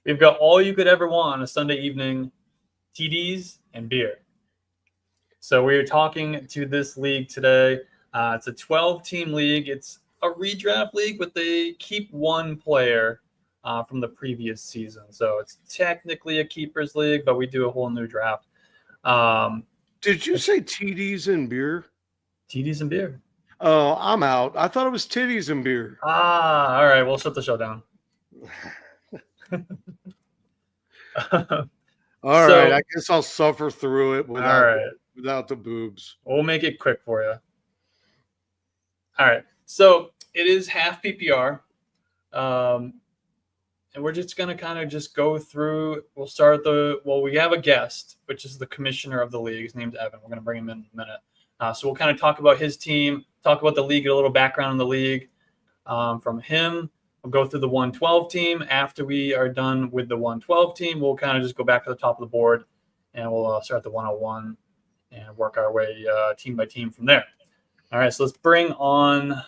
We've got all you could ever want on a Sunday evening: TDs and beer. So we're talking to this league today. It's a 12-team league. It's a redraft league, but they keep one player from the previous season. So it's technically a keepers league, but we do a whole new draft. Did you say TDs and beer? TDs and beer. Oh, I'm out. I thought it was titties and beer. All right. We'll shut the show down. All right. I guess I'll suffer through it without the boobs. We'll make it quick for you. All right. So it is half PPR. And we're just going to kind of just go through. We'll start we have a guest, which is the commissioner of the league. His name's Evan. We're going to bring him in a minute. So we'll kind of talk about his team, talk about the league, get a little background on the league from him. We'll go through the 112 team. After we are done with the 112 team, we'll kind of just go back to the top of the board, and we'll start the 101 and work our way team by team from there. All right, so let's bring on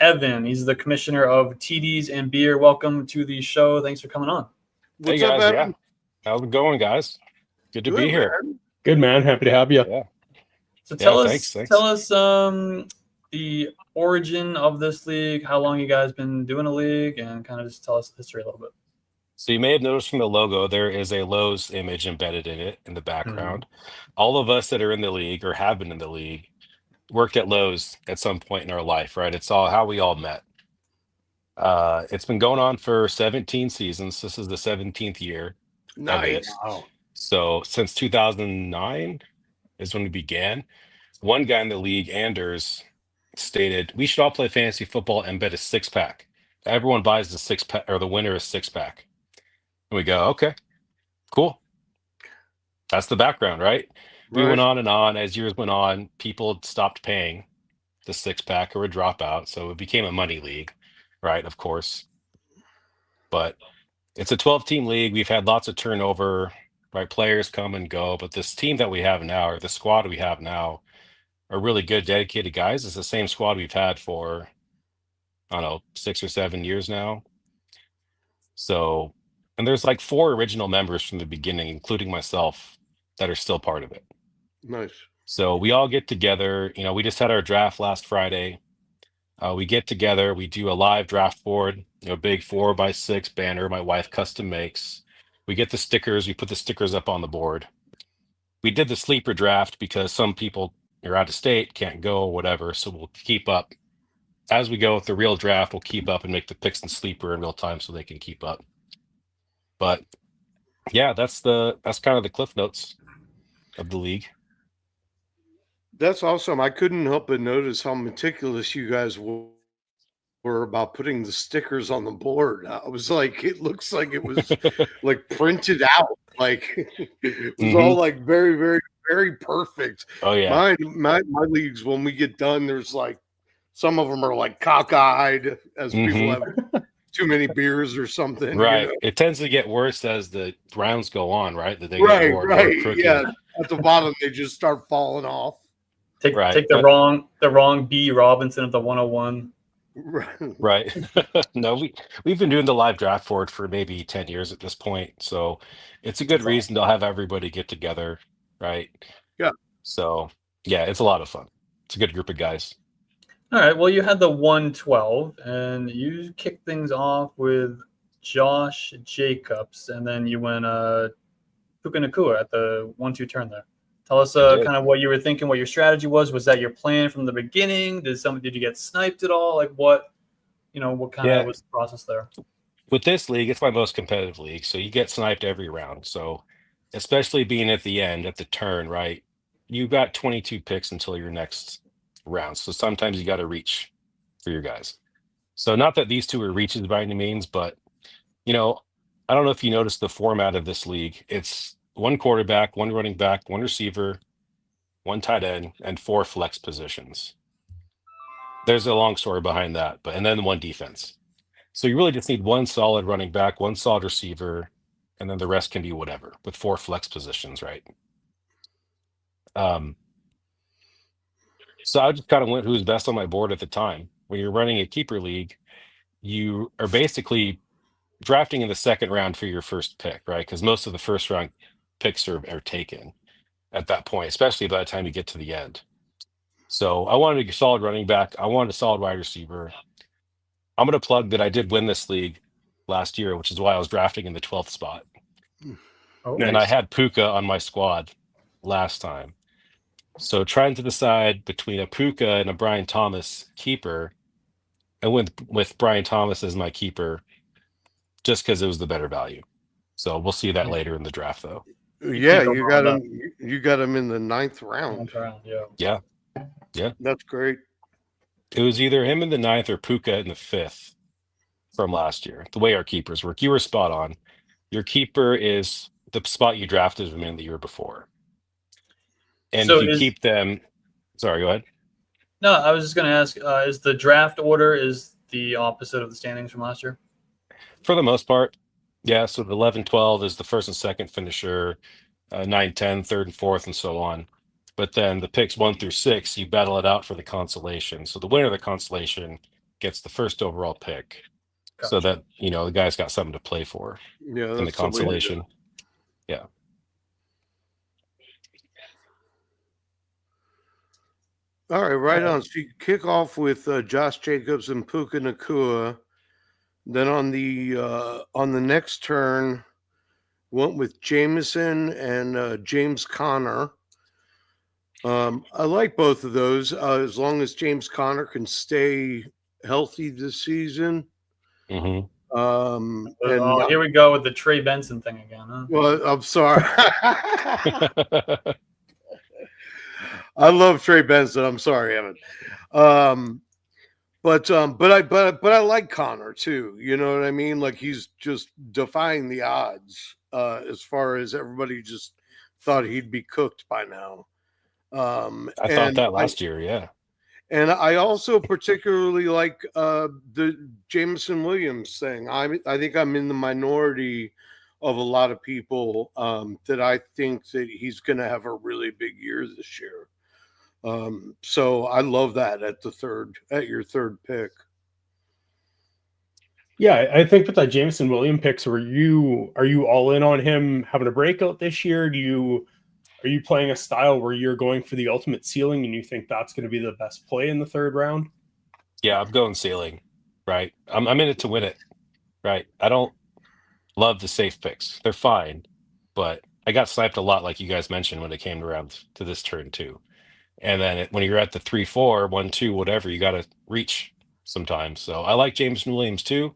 Evan. He's the commissioner of TDs and beer. Welcome to the show. Thanks for coming on. What's up, Evan? Yeah. How's it going, guys? Good to be here. Man. Good, man. Happy to have you. Yeah. So tell us the origin of this league, how long you guys been doing a league, and kind of just tell us the history a little bit. So you may have noticed from the logo, there is a Lowe's image embedded in it in the background. All of us that are in the league or have been in the league worked at Lowe's at some point in our life, right? It's all how we all met. It's been going on for 17 seasons. This is the 17th year. Nice. Wow. So since 2009 is when we began. One guy in the league, Anders, stated we should all play fantasy football and bet a 6-pack. Everyone buys the 6-pack, or the winner is 6-pack. And we go, okay, cool. That's the background, right? We went on and on. As years went on, people stopped paying the 6-pack or would drop out. So it became a money league, right? Of course. But it's a 12-team league. We've had lots of turnover, right? Players come and go. But this team that we have now, or the squad we have now, are really good, dedicated guys. It's the same squad we've had for, I don't know, 6 or 7 years now. So, and there's like 4 original members from the beginning, including myself, that are still part of it. Nice. So we all get together. We just had our draft last Friday. We get together. We do a live draft board, big 4x6 banner my wife custom makes. We get the stickers. We put the stickers up on the board. We did the sleeper draft because some people are out of state, can't go, or whatever. So we'll keep up. As we go with the real draft, we'll keep up and make the picks and sleeper in real time so they can keep up. But yeah, that's kind of the cliff notes of the league. That's awesome. I couldn't help but notice how meticulous you guys were about putting the stickers on the board. I was like, it looks like it was like printed out. Like it was all like very, very, very perfect. Oh yeah. My leagues, when we get done, there's like some of them are like cockeyed as people have too many beers or something. Right. It tends to get worse as the rounds go on, right? That they get more crooked. Yeah. At the bottom, they just start falling off. Take the wrong B Robinson of the 101. Right. No, we've been doing the live draft board for maybe 10 years at this point. So it's a good reason to have everybody get together, right? Yeah. So yeah, it's a lot of fun. It's a good group of guys. All right. Well, you had the 112 and you kicked things off with Josh Jacobs, and then you went Puka Nakua at the 1-2 turn there. Tell us kind of what you were thinking, what your strategy was. Was that your plan from the beginning? Did you get sniped at all? Like what kind of was the process there? With this league, it's my most competitive league. So you get sniped every round. So especially being at the end, at the turn, right? You got 22 picks until your next round. So sometimes you got to reach for your guys. So not that these two are reaches by any means, but I don't know if you noticed the format of this league. It's 1 quarterback, 1 running back, 1 receiver, 1 tight end, and 4 flex positions. There's a long story behind that, and then 1 defense. So you really just need 1 solid running back, 1 solid receiver, and then the rest can be whatever with 4 flex positions, right? So I just kind of went who was best on my board at the time. When you're running a keeper league, you are basically drafting in the second round for your first pick, right? Because most of the first round picks are taken at that point, especially by the time you get to the end. So I wanted a solid running back. I wanted a solid wide receiver. I'm going to plug that I did win this league last year, which is why I was drafting in the 12th spot. Oh, And I Nice. had Puka on my squad last time. So trying to decide between a Puka and a Brian Thomas keeper, I went with Brian Thomas as my keeper just because it was the better value. So we'll see that later in the draft, though. Yeah, can't go you wrong got with him. You got him in the 9th round. Ninth round, yeah. Yeah. Yeah. That's great. It was either him in the 9th or Puka in the 5th from last year. The way our keepers work, you were spot on. Your keeper is the spot you drafted him in the year before. And So if you keep them, sorry, go ahead. No, I was just going to ask: is the draft order is the opposite of the standings from last year? For the most part, yeah. So the 11, 12 is the first and second finisher, 9, 10, third and fourth, and so on. But then the picks 1 through 6, you battle it out for the consolation. So the winner of the consolation gets the first overall pick. So Gotcha. that, the guy's got something to play for Yeah, in the that's the way to do it. consolation. Yeah. All right, right on. So you kick off with Josh Jacobs and Puka Nakua. Then on the next turn, went with Jameson and James Conner. I like both of those as long as James Conner can stay healthy this season. hmm And Here we go with the Trey Benson thing again, huh? well, I'm sorry. I love Trey Benson. I'm sorry, Evan. But I like Connor too. You know what I mean? Like he's just defying the odds as far as everybody just thought he'd be cooked by now. I thought that last year, yeah. And I also particularly like the Jameson Williams thing. I think I'm in the minority of a lot of people that I think that he's going to have a really big year this year. So I love that at your third pick. Yeah, I think with that Jameson Williams picks, are you all in on him having a breakout this year? Are you playing a style where you're going for the ultimate ceiling and you think that's going to be the best play in the third round? Yeah, I'm going ceiling, right? I'm in it to win it, right? I don't love the safe picks. They're fine, but I got sniped a lot, like you guys mentioned, when it came around to this turn too. And then when you're at the 3, 4, 1, 2, whatever, you got to reach sometimes. So I like James Williams too.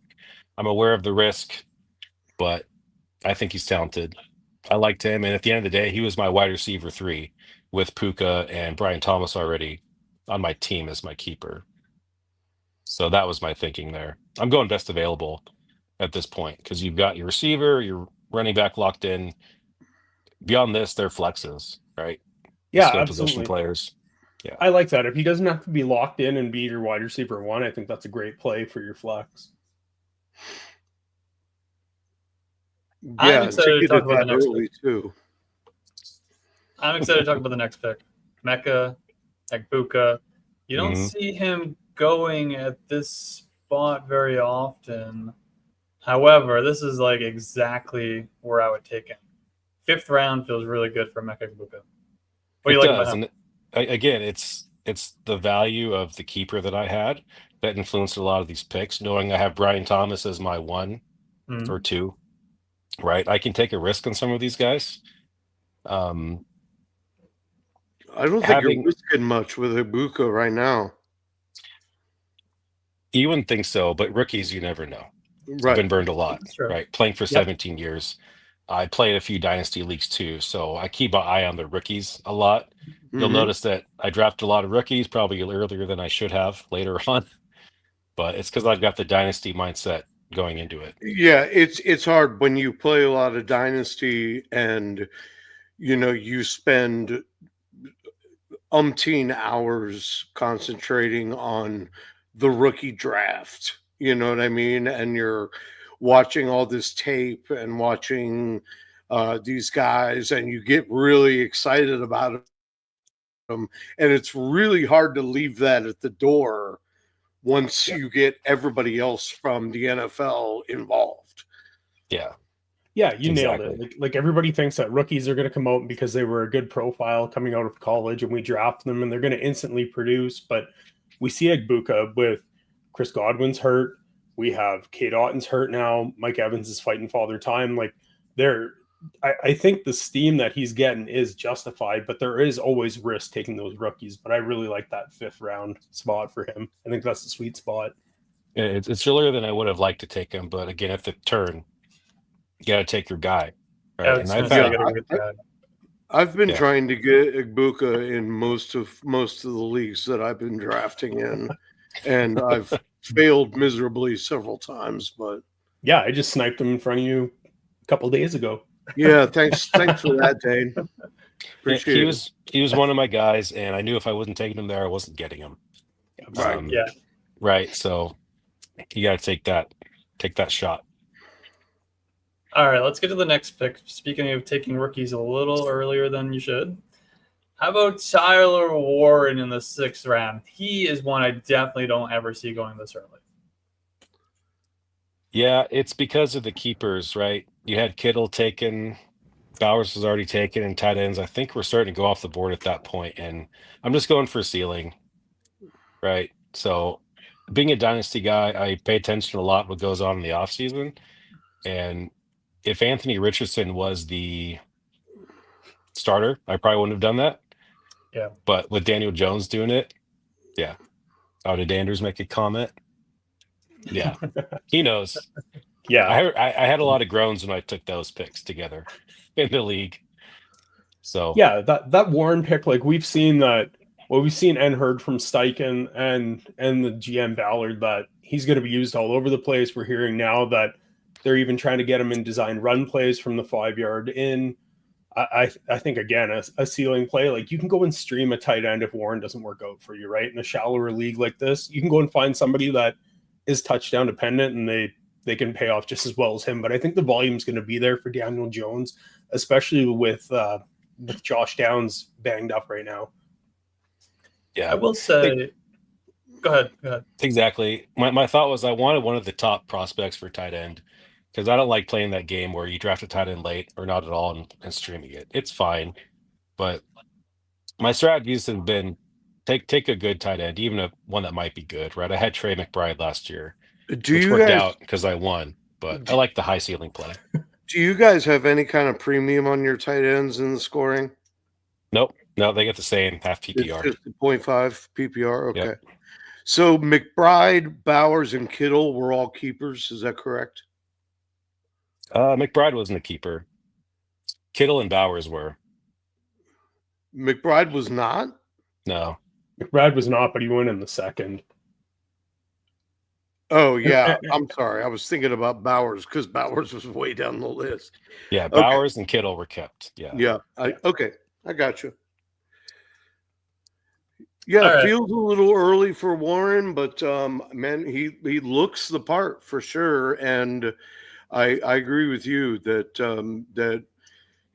I'm aware of the risk, but I think he's talented. I liked him, and at the end of the day, he was my wide receiver 3 with Puka and Brian Thomas already on my team as my keeper. So that was my thinking there. I'm going best available at this point because you've got your receiver, your running back locked in. Beyond this, they're flexes, right? Yeah, Skill position absolutely. players. Yeah. I like that. If he doesn't have to be locked in and be your wide receiver 1, I think that's a great play for your flex. I'm excited to talk about the next pick. Too. I'm excited to talk about the next pick. Mecca, Egbuka. You don't see him going at this spot very often. However, this is like exactly where I would take him. 5th round feels really good for Mecca Egbuka. What do you like about him? And again, it's the value of the keeper that I had that influenced a lot of these picks, knowing I have Brian Thomas as my 1 or 2, right? I can take a risk on some of these guys. I don't think you're risking much with Ibuka right now. You wouldn't think so, but rookies, you never know. Right. I've been burned a lot, right? Playing for 17 years. I played a few dynasty leagues too, so I keep an eye on the rookies a lot. You'll notice that I drafted a lot of rookies, probably earlier than I should have later on, but it's because I've got the dynasty mindset going into it. Yeah, it's hard when you play a lot of dynasty and you spend umpteen hours concentrating on the rookie draft. You know what I mean? And you're watching all this tape and watching these guys, and you get really excited about them. And it's really hard to leave that at the door once you get everybody else from the NFL involved. Yeah. Yeah, you nailed Exactly. it. Like everybody thinks that rookies are going to come out because they were a good profile coming out of college, and we draft them and they're going to instantly produce. But we see Egbuka with Chris Godwin's hurt. We have Kate Otten's hurt now. Mike Evans is fighting father time. Like I think the steam that he's getting is justified, but there is always risk taking those rookies. But I really like that 5th round spot for him. I think that's the sweet spot. It's earlier than I would have liked to take him, but again, at the turn, you got to take your guy, I right? was And gonna I've say, had, I gotta get that. I've been Yeah. trying to get Igbuka in most of the leagues that I've been drafting in, and I've failed miserably several times. But Yeah, I just sniped him in front of you a couple days ago. yeah, thanks for that, Dane. Appreciate he it. was one of my guys, and I knew if I wasn't taking him there, I wasn't getting him. Right. Yeah. Right. So you got to take that shot. All right, let's get to the next pick. Speaking of taking rookies a little earlier than you should, how about Tyler Warren in the 6th round? He is one I definitely don't ever see going this early. Yeah, it's because of the keepers, right? You had Kittle taken, Bowers was already taken, and tight ends. I think we're starting to go off the board at that point, and I'm just going for ceiling, right? So, being a dynasty guy, I pay attention to a lot what goes on in the offseason. And if Anthony Richardson was the starter, I probably wouldn't have done that. Yeah. But with Daniel Jones doing it, yeah. Oh, did Anders make a comment? Yeah, he knows. Yeah, I had a lot of groans when I took those picks together in the league. So yeah, that Warren pick, like we've seen and heard from Steichen and the GM Ballard that he's going to be used all over the place. We're hearing now that they're even trying to get him in design run plays from the 5-yard in. I think again a ceiling play, like you can go and stream a tight end if Warren doesn't work out for you, right? In a shallower league like this, you can go and find somebody that is touchdown dependent and they can pay off just as well as him. But I think the volume is going to be there for Daniel Jones, especially with Josh Downs banged up right now. yeah, I will say, go ahead. exactly. My thought was I wanted one of the top prospects for tight end because I don't like playing that game where you draft a tight end late or not at all and streaming it. It's fine, but my strategies have been take a good tight end, even one that might be good, right? I had Trey McBride last year, Do which you worked guys out because I won, but I like the high ceiling play. do you guys have any kind of premium on your tight ends in the scoring? Nope, no, they get the same half It's PPR. just the 0.5 PPR. Okay. Yep. So McBride, Bowers, and Kittle were all keepers. Is that correct? McBride wasn't a keeper. Kittle and Bowers were. McBride was not. No. McBride was not, but he went in the 2nd. Oh yeah, I'm sorry. I was thinking about Bowers because Bowers was way down the list. Yeah, Okay. Bowers and Kittle were kept. Yeah. Yeah. Okay. I got you. Yeah, All right. feels a little early for Warren, but man, he looks the part for sure. And I agree with you that that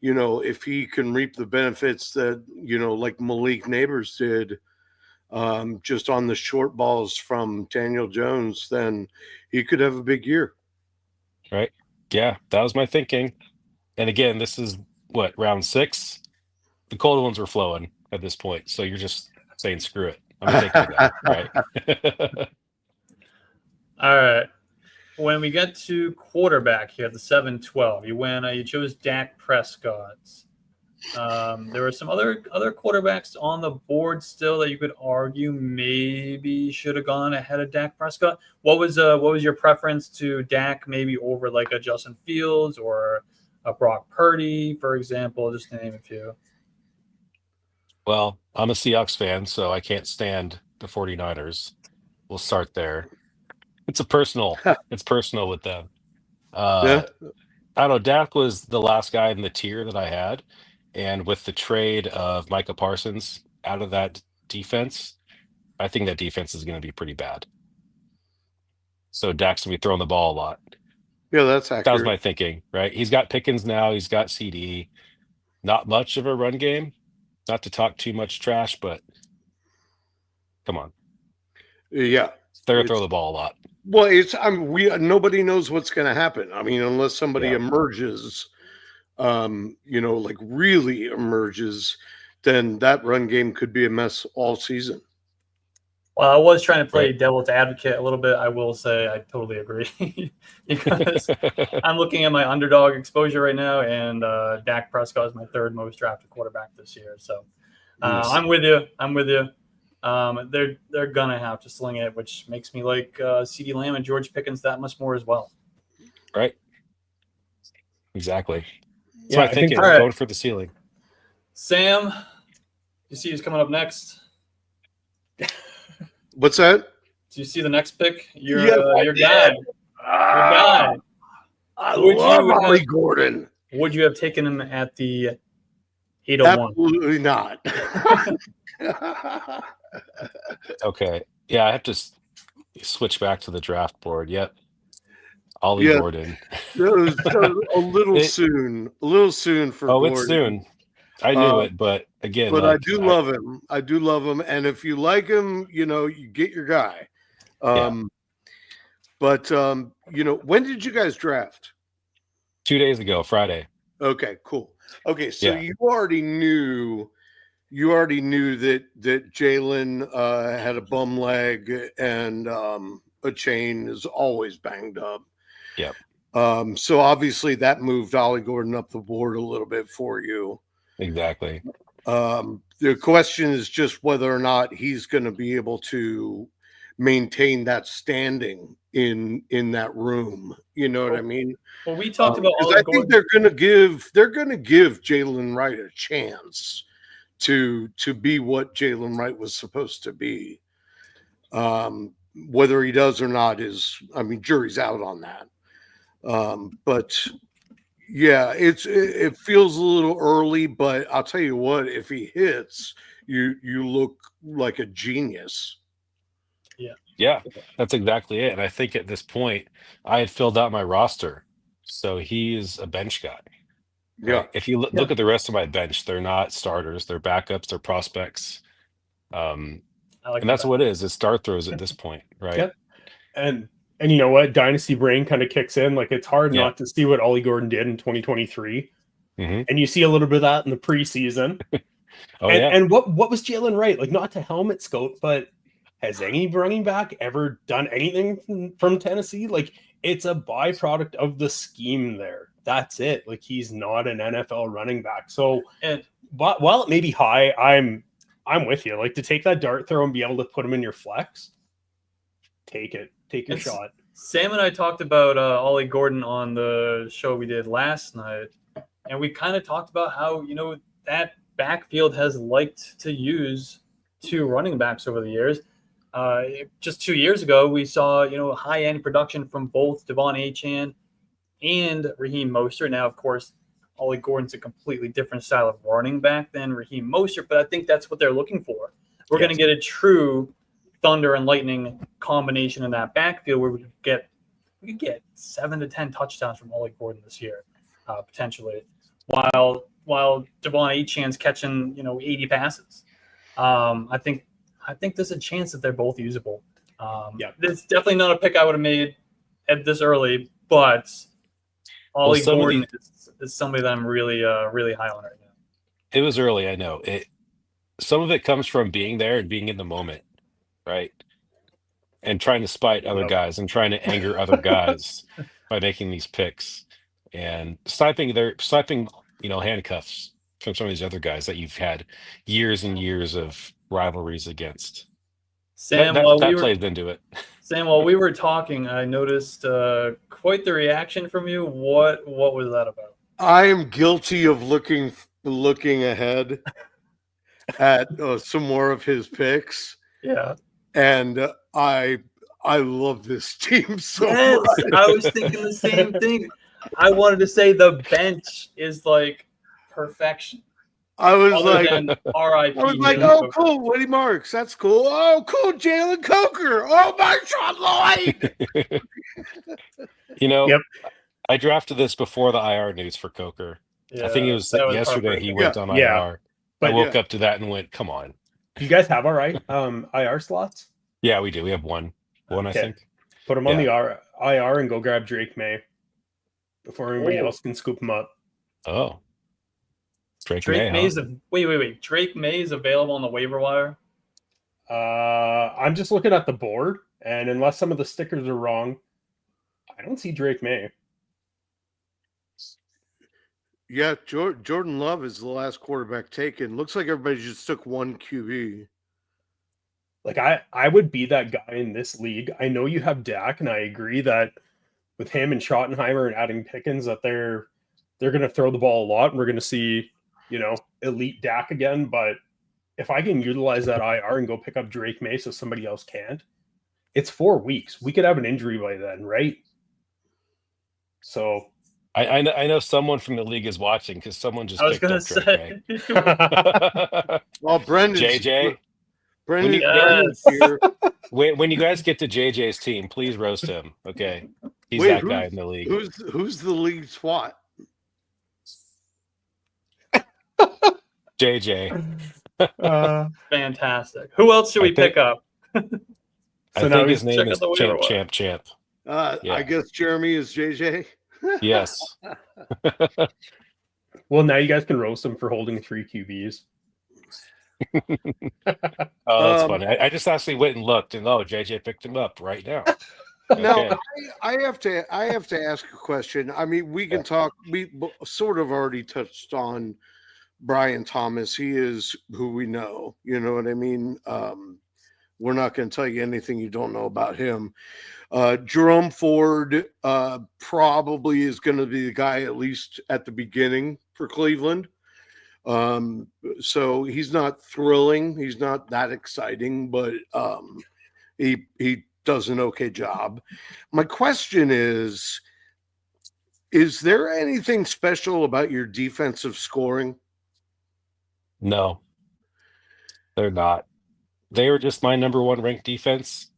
if he can reap the benefits that like Malik Neighbors did, just on the short balls from Daniel Jones, then he could have a big year. Right. Yeah, that was my thinking. And again, this is what, round 6? The cold ones were flowing at this point. So you're just saying, screw it. I'm gonna take the guy, right? All right. When we get to quarterback here at the 7-12, you chose Dak Prescott. There were some other quarterbacks on the board still that you could argue maybe should have gone ahead of Dak Prescott. What was your preference to Dak, maybe over like a Justin Fields or a Brock Purdy, for example, just to name a few? Well, I'm a Seahawks fan, so I can't stand the 49ers. We'll start there. It's personal with them. Yeah. I don't know. Dak was the last guy in the tier that I had. And with the trade of Micah Parsons out of that defense, I think that defense is going to be pretty bad. So Dak's going to be throwing the ball a lot. Yeah, that's accurate. That was my thinking, right? He's got Pickens now. He's got CD. Not much of a run game. Not to talk too much trash, but come on. Yeah. They're going to throw the ball a lot. Well, nobody knows what's going to happen. I mean, unless somebody Yeah. emerges, like really emerges, then that run game could be a mess all season. Well, I was trying to play Right. devil's advocate a little bit. I will say I totally agree because I'm looking at my underdog exposure right now, and Dak Prescott is my third most drafted quarterback this year. So Yes. I'm with you. They're gonna have to sling it, which makes me like CeeDee Lamb and George Pickens that much more as well. Right. Exactly. That's Yeah, my I think thinking. All right. Going for the ceiling. Sam, you see who's coming up next? What's that? Do you see the next pick? Yes, I Your did. guy. Your guy. I Would love you Ollie have- Gordon. Would you have taken him at the 801? Absolutely not. Okay. Yeah, I have to switch back to the draft board. Yep. Ollie Yeah. Gordon. That was a little It- soon. A little soon for Oh, Gordon. it's soon. I knew Uh, it, but again, But like, I do love him. I do love him. And if you like him, you get your guy. But when did you guys draft? 2 days ago, Friday. Okay, cool. Okay, so Yeah. you already knew that Jalen had a bum leg and a chain is always banged up. Yep. So obviously that moved Ollie Gordon up the board a little bit for you. Exactly. The question is just whether or not he's going to be able to maintain that standing in that room. You know what I mean? Well, we talked about Because Ollie I Gordon. think they're going to give Jalen Wright a chance to be what Jalen Wright was supposed to be. Whether he does or not jury's out on that. But yeah, it feels a little early, but I'll tell you what, if he hits, you look like a genius. Yeah, that's exactly it. And I think at this point, I had filled out my roster. So he is a bench guy. Yeah. Right? If you look at the rest of my bench, they're not starters, they're backups, they're prospects. I like And that's that. what it is. It's start throws at this point, right? Yep. And you know what? Dynasty brain kind of kicks in. Like, it's hard not to see what Ollie Gordon did in 2023. Mhm. And you see a little bit of that in the preseason. Oh, yeah. And what was Jalen Wright? Like, not to helmet scout, but has any running back ever done anything from Tennessee? Like, it's a byproduct of the scheme there. That's it. Like, he's not an NFL running back. So, but while it may be high, I'm with you. Like, to take that dart throw and be able to put him in your flex, take it. Take your shot. Sam and I talked about Ollie Gordon on the show we did last night, and we kind of talked about how that backfield has liked to use two running backs over the years. Just 2 years ago, we saw high-end production from both Devon Achane and Raheem Mostert. Now, of course, Ollie Gordon's a completely different style of running back than Raheem Mostert, but I think that's what they're looking for. We're going to get a true thunder and lightning combination in that backfield where we could get 7 to 10 touchdowns from Ollie Gordon this year, potentially, while Devon Achane's catching 80 passes. I think there's a chance that they're both usable. It's definitely not a pick I would have made at this early, but Ollie Gordon is somebody that I'm really really high on right now. It was early, I know. Some of it comes from being there and being in the moment, right? And trying to spite other guys and trying to anger other guys by making these picks and sniping handcuffs from some of these other guys that you've had years and years of rivalries against. Sam, that plays into it. Sam, while we were talking, I noticed quite the reaction from you. What was that about? I am guilty of looking ahead at some more of his picks. Yeah. And I love this team so much. I was thinking the same thing. I wanted to say the bench is like perfection. I was R.I.P. I was like, oh, cool, Woody Marks, that's cool. Oh, cool, Jalen Coker. Oh, Marshawn Lloyd. Yep. I drafted this before the IR news for Coker. I think it was yesterday he went on IR. I woke up to that and went, come on. Do you guys have IR slots? Yeah, we do. We have one, I think. Put him on the IR and go grab Drake May before anybody else can scoop him up. Oh, Drake May, May's wait. Drake May is available on the waiver wire. I'm just looking at the board, and unless some of the stickers are wrong, I don't see Drake May. Yeah, Jordan Love is the last quarterback taken. Looks like everybody just took one QB. Like I would be that guy in this league. I know you have Dak, and I agree that with him and Schottenheimer and adding Pickens, that they're going to throw the ball a lot, and we're going to see, elite Dak again. But if I can utilize that IR and go pick up Drake May so somebody else can't, it's 4 weeks. We could have an injury by then, right? So I know someone from the league is watching because someone just picked up Drake May. Well, Brendan's JJ. Brendan's here. When you guys get to JJ's team, please roast him. Okay, he's that guy in the league. Who's the league SWAT? JJ. Fantastic. Who else should we pick up? I think his name is Champ. Yeah. I guess Jeremy is JJ. Yes. Well, now you guys can roast him for holding 3 QBs. Oh, that's funny. I just actually went and looked, and JJ picked him up right now. Now, I have to ask a question. I mean, we can talk. We sort of already touched on Brian Thomas. He is who we know. You know what I mean? We're not going to tell you anything you don't know about him. Jerome Ford probably is going to be the guy, at least at the beginning, for Cleveland. So he's not thrilling. He's not that exciting, but he does an okay job. My question is there anything special about your defensive scoring? No, they're not. They are just my number 1 ranked defense,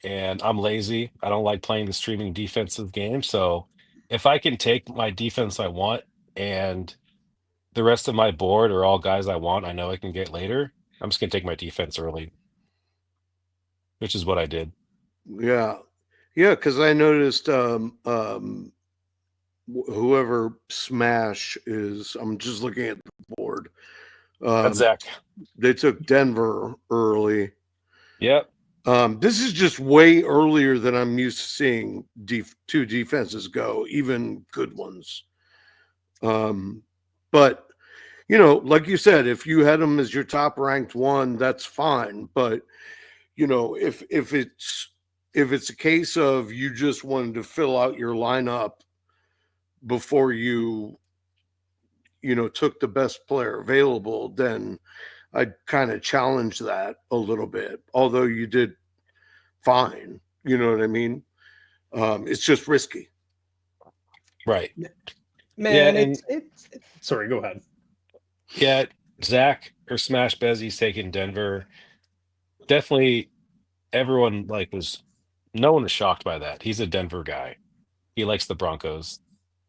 and I'm lazy. I don't like playing the streaming defensive game. So if I can take my defense I want and the rest of my board are all guys I want, I know I can get later, I'm just going to take my defense early, which is what I did. Yeah, because I noticed whoever Smash is, I'm just looking at the board. That's Zach. They took Denver early. Yep. This is just way earlier than I'm used to seeing 2 defenses go, even good ones. But like you said, if you had them as your top ranked one, that's fine. But if it's a case of you just wanted to fill out your lineup before you took the best player available, then I'd kind of challenge that a little bit. Although you did fine, you know what I mean? It's just risky. Right. Man, it's sorry, go ahead. Yeah, Zach or Smash Bezzy's taking Denver. Definitely everyone no one was shocked by that. He's a Denver guy. He likes the Broncos.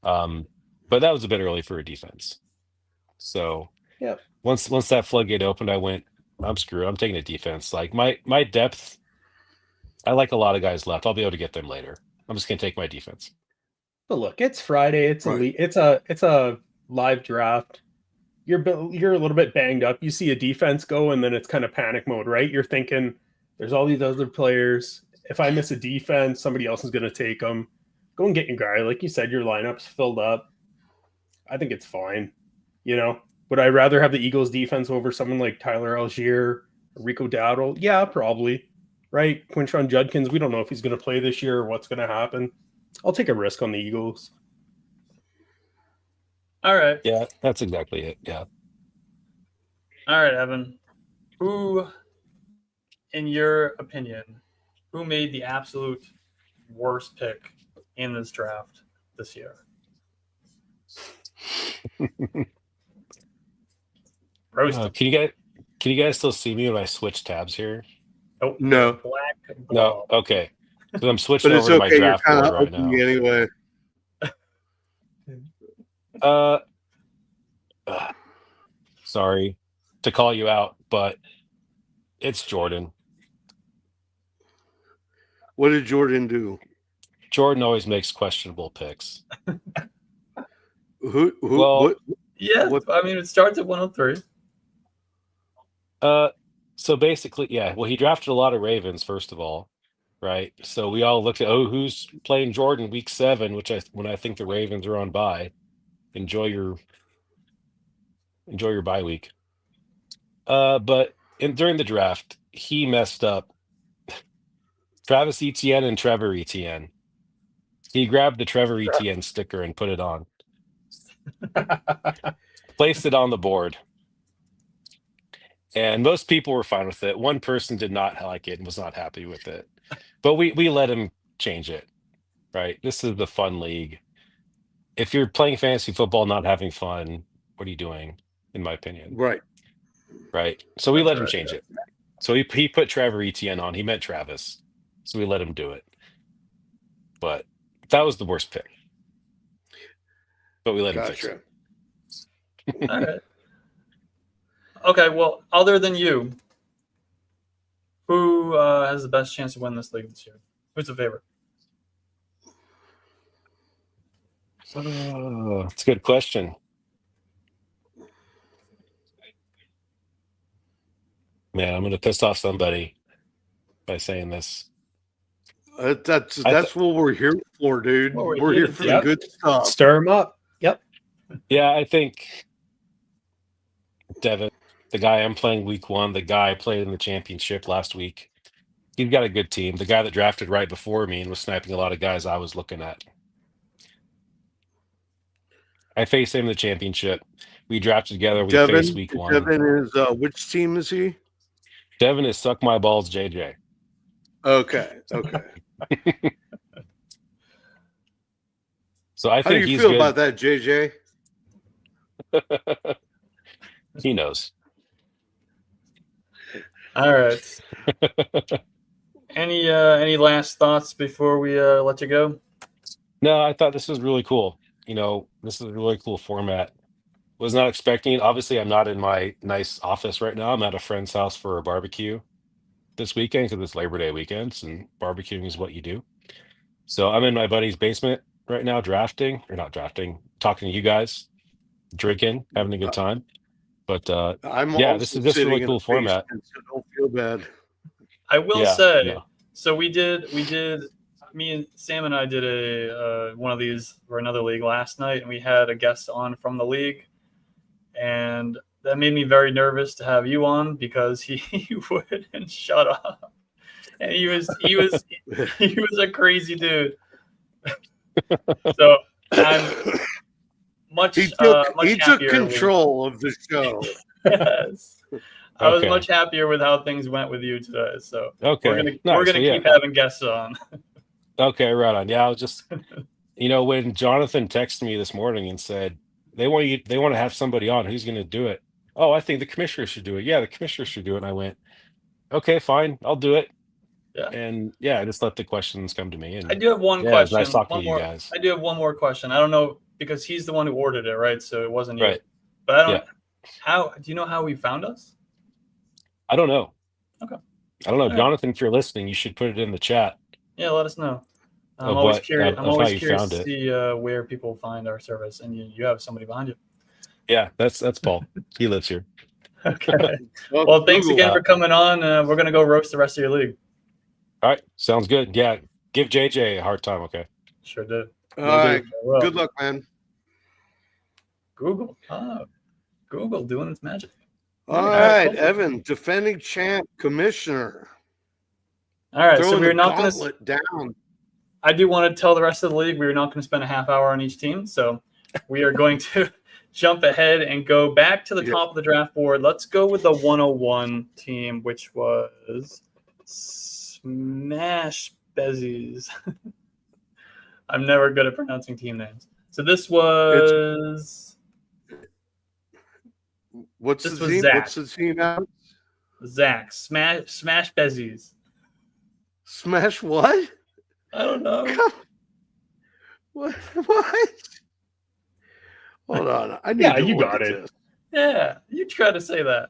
But that was a bit early for a defense. So yeah, once that floodgate opened, I went, I'm screwed. I'm taking a defense. Like my depth, I like a lot of guys left. I'll be able to get them later. I'm just gonna take my defense. But look, it's Friday. It's right. It's a live draft. You're a little bit banged up. You see a defense go, and then it's kind of panic mode, right? You're thinking, there's all these other players. If I miss a defense, somebody else is going to take them. Go and get your guy. Like you said, your lineup's filled up. I think it's fine. Would I rather have the Eagles defense over someone like Tyler Algier, Rico Dowdle? Yeah, probably. Right? Quinshon Judkins, we don't know if he's going to play this year or what's going to happen. I'll take a risk on the Eagles. All right. Yeah, that's exactly it. Yeah. All right, Evan. Who, in your opinion, who made the absolute worst pick in this draft this year? Roast. Can you guys still see me when I switch tabs here? Nope. No. Black. No. Okay. Because I'm switching But it's over to my okay. You're draft kind board of right now. anyway. Sorry to call you out, but it's Jordan. What did Jordan do? Jordan always makes questionable picks. Who? Well, What? Yeah, What? I mean, it starts at 103. So basically, yeah. Well, he drafted a lot of Ravens, first of all, right? So we all looked at, who's playing Jordan week 7, when I think the Ravens are on bye. Enjoy your bye week. But during the draft, he messed up Travis Etienne and Trevor Etienne. He grabbed the Trevor Etienne sticker and put it on, placed it on the board. And most people were fine with it. One person did not like it and was not happy with it. But we let him change it, right? This is the fun league. If you're playing fantasy football, not having fun, what are you doing, in my opinion? Right. Right. So we That's let him right, change yeah. it. So he put Trevor Etienne on. He meant Travis. So we let him do it. But that was the worst pick. But we let him fix Gotcha. it. All right. Okay, well, other than you, who has the best chance to win this league this year? Who's the favorite? Oh, it's a good question. Man, I'm going to piss off somebody by saying this. That's what we're here for, dude. What we're We're here here to for do. the good stuff. Stir him up. Yep. Yeah, I think Devin, the guy I'm playing week 1, the guy I played in the championship last week, he's got a good team. The guy that drafted right before me and was sniping a lot of guys I was looking at. I faced him in the championship. We drafted together. We faced week 1. Devin is which team is he? Devin is Suck My Balls JJ. Okay. So I How do think you he's feel good. about that, JJ? He knows. All right. Any last thoughts before we let you go? No, I thought this was really cool. This is a really cool format. Was not expecting it. Obviously, I'm not in my nice office right now. I'm at a friend's house for a barbecue this weekend because it's Labor Day weekends and barbecuing is what you do. So I'm in my buddy's basement right now, talking to you guys, drinking, having a good time. But I'm yeah, also this is sitting really in cool the format. basement, so don't feel bad. I will Yeah, say, no. so we did. Me and Sam and I did a one of these for another league last night, and we had a guest on from the league, and that made me very nervous to have you on because he wouldn't shut up, and he was a crazy dude. So I'm much He much took happier control of the show. Yes. I was Okay. much happier with how things went with you today. So Okay. we're Nice. gonna Well, keep having guests on. Okay, right on. Yeah, I was just, when Jonathan texted me this morning and said they want to have somebody on, who's going to do it? Oh, I think the commissioner should do it. Yeah, the commissioner should do it. And I went, okay, fine, I'll do it. Yeah. And yeah, I just let the questions come to me. I and do have one yeah, it was nice question. talking to you guys. I do have one more question. I don't know because he's the one who ordered it, right? So it wasn't you. Right. But I don't. Yeah. How do you know how he found us? I don't know. Okay. I don't know, All right. Jonathan. If you're listening, you should put it in the chat. Yeah, let us know. I'm Of always what- curious. of I'm how always you curious found to it. see where people find our service, and you have somebody behind you. Yeah, that's Paul. He lives here. Okay. Well, thanks Google. again for coming on. We're gonna go roast the rest of your league. All right, sounds good. Yeah, give JJ a hard time. Okay. Sure did. All right. Well, Good luck, man. Google. Google doing its magic. All right, Evan, defending champ, commissioner. All right, so Throwing we're the not going to. gauntlet down. I do want to tell the rest of the league we're not going to spend a half hour on each team, so we are going to jump ahead and go back to the top of the draft board. Let's go with the 101 team, which was Smash Bezies. I'm never good at pronouncing team names. So this was. What's This the was team? Zach. What's the team out? Zach. Smash Bezies. Smash what? I don't know. What? Hold on. I need Yeah, to you look got at it. this. Yeah, you try to say that.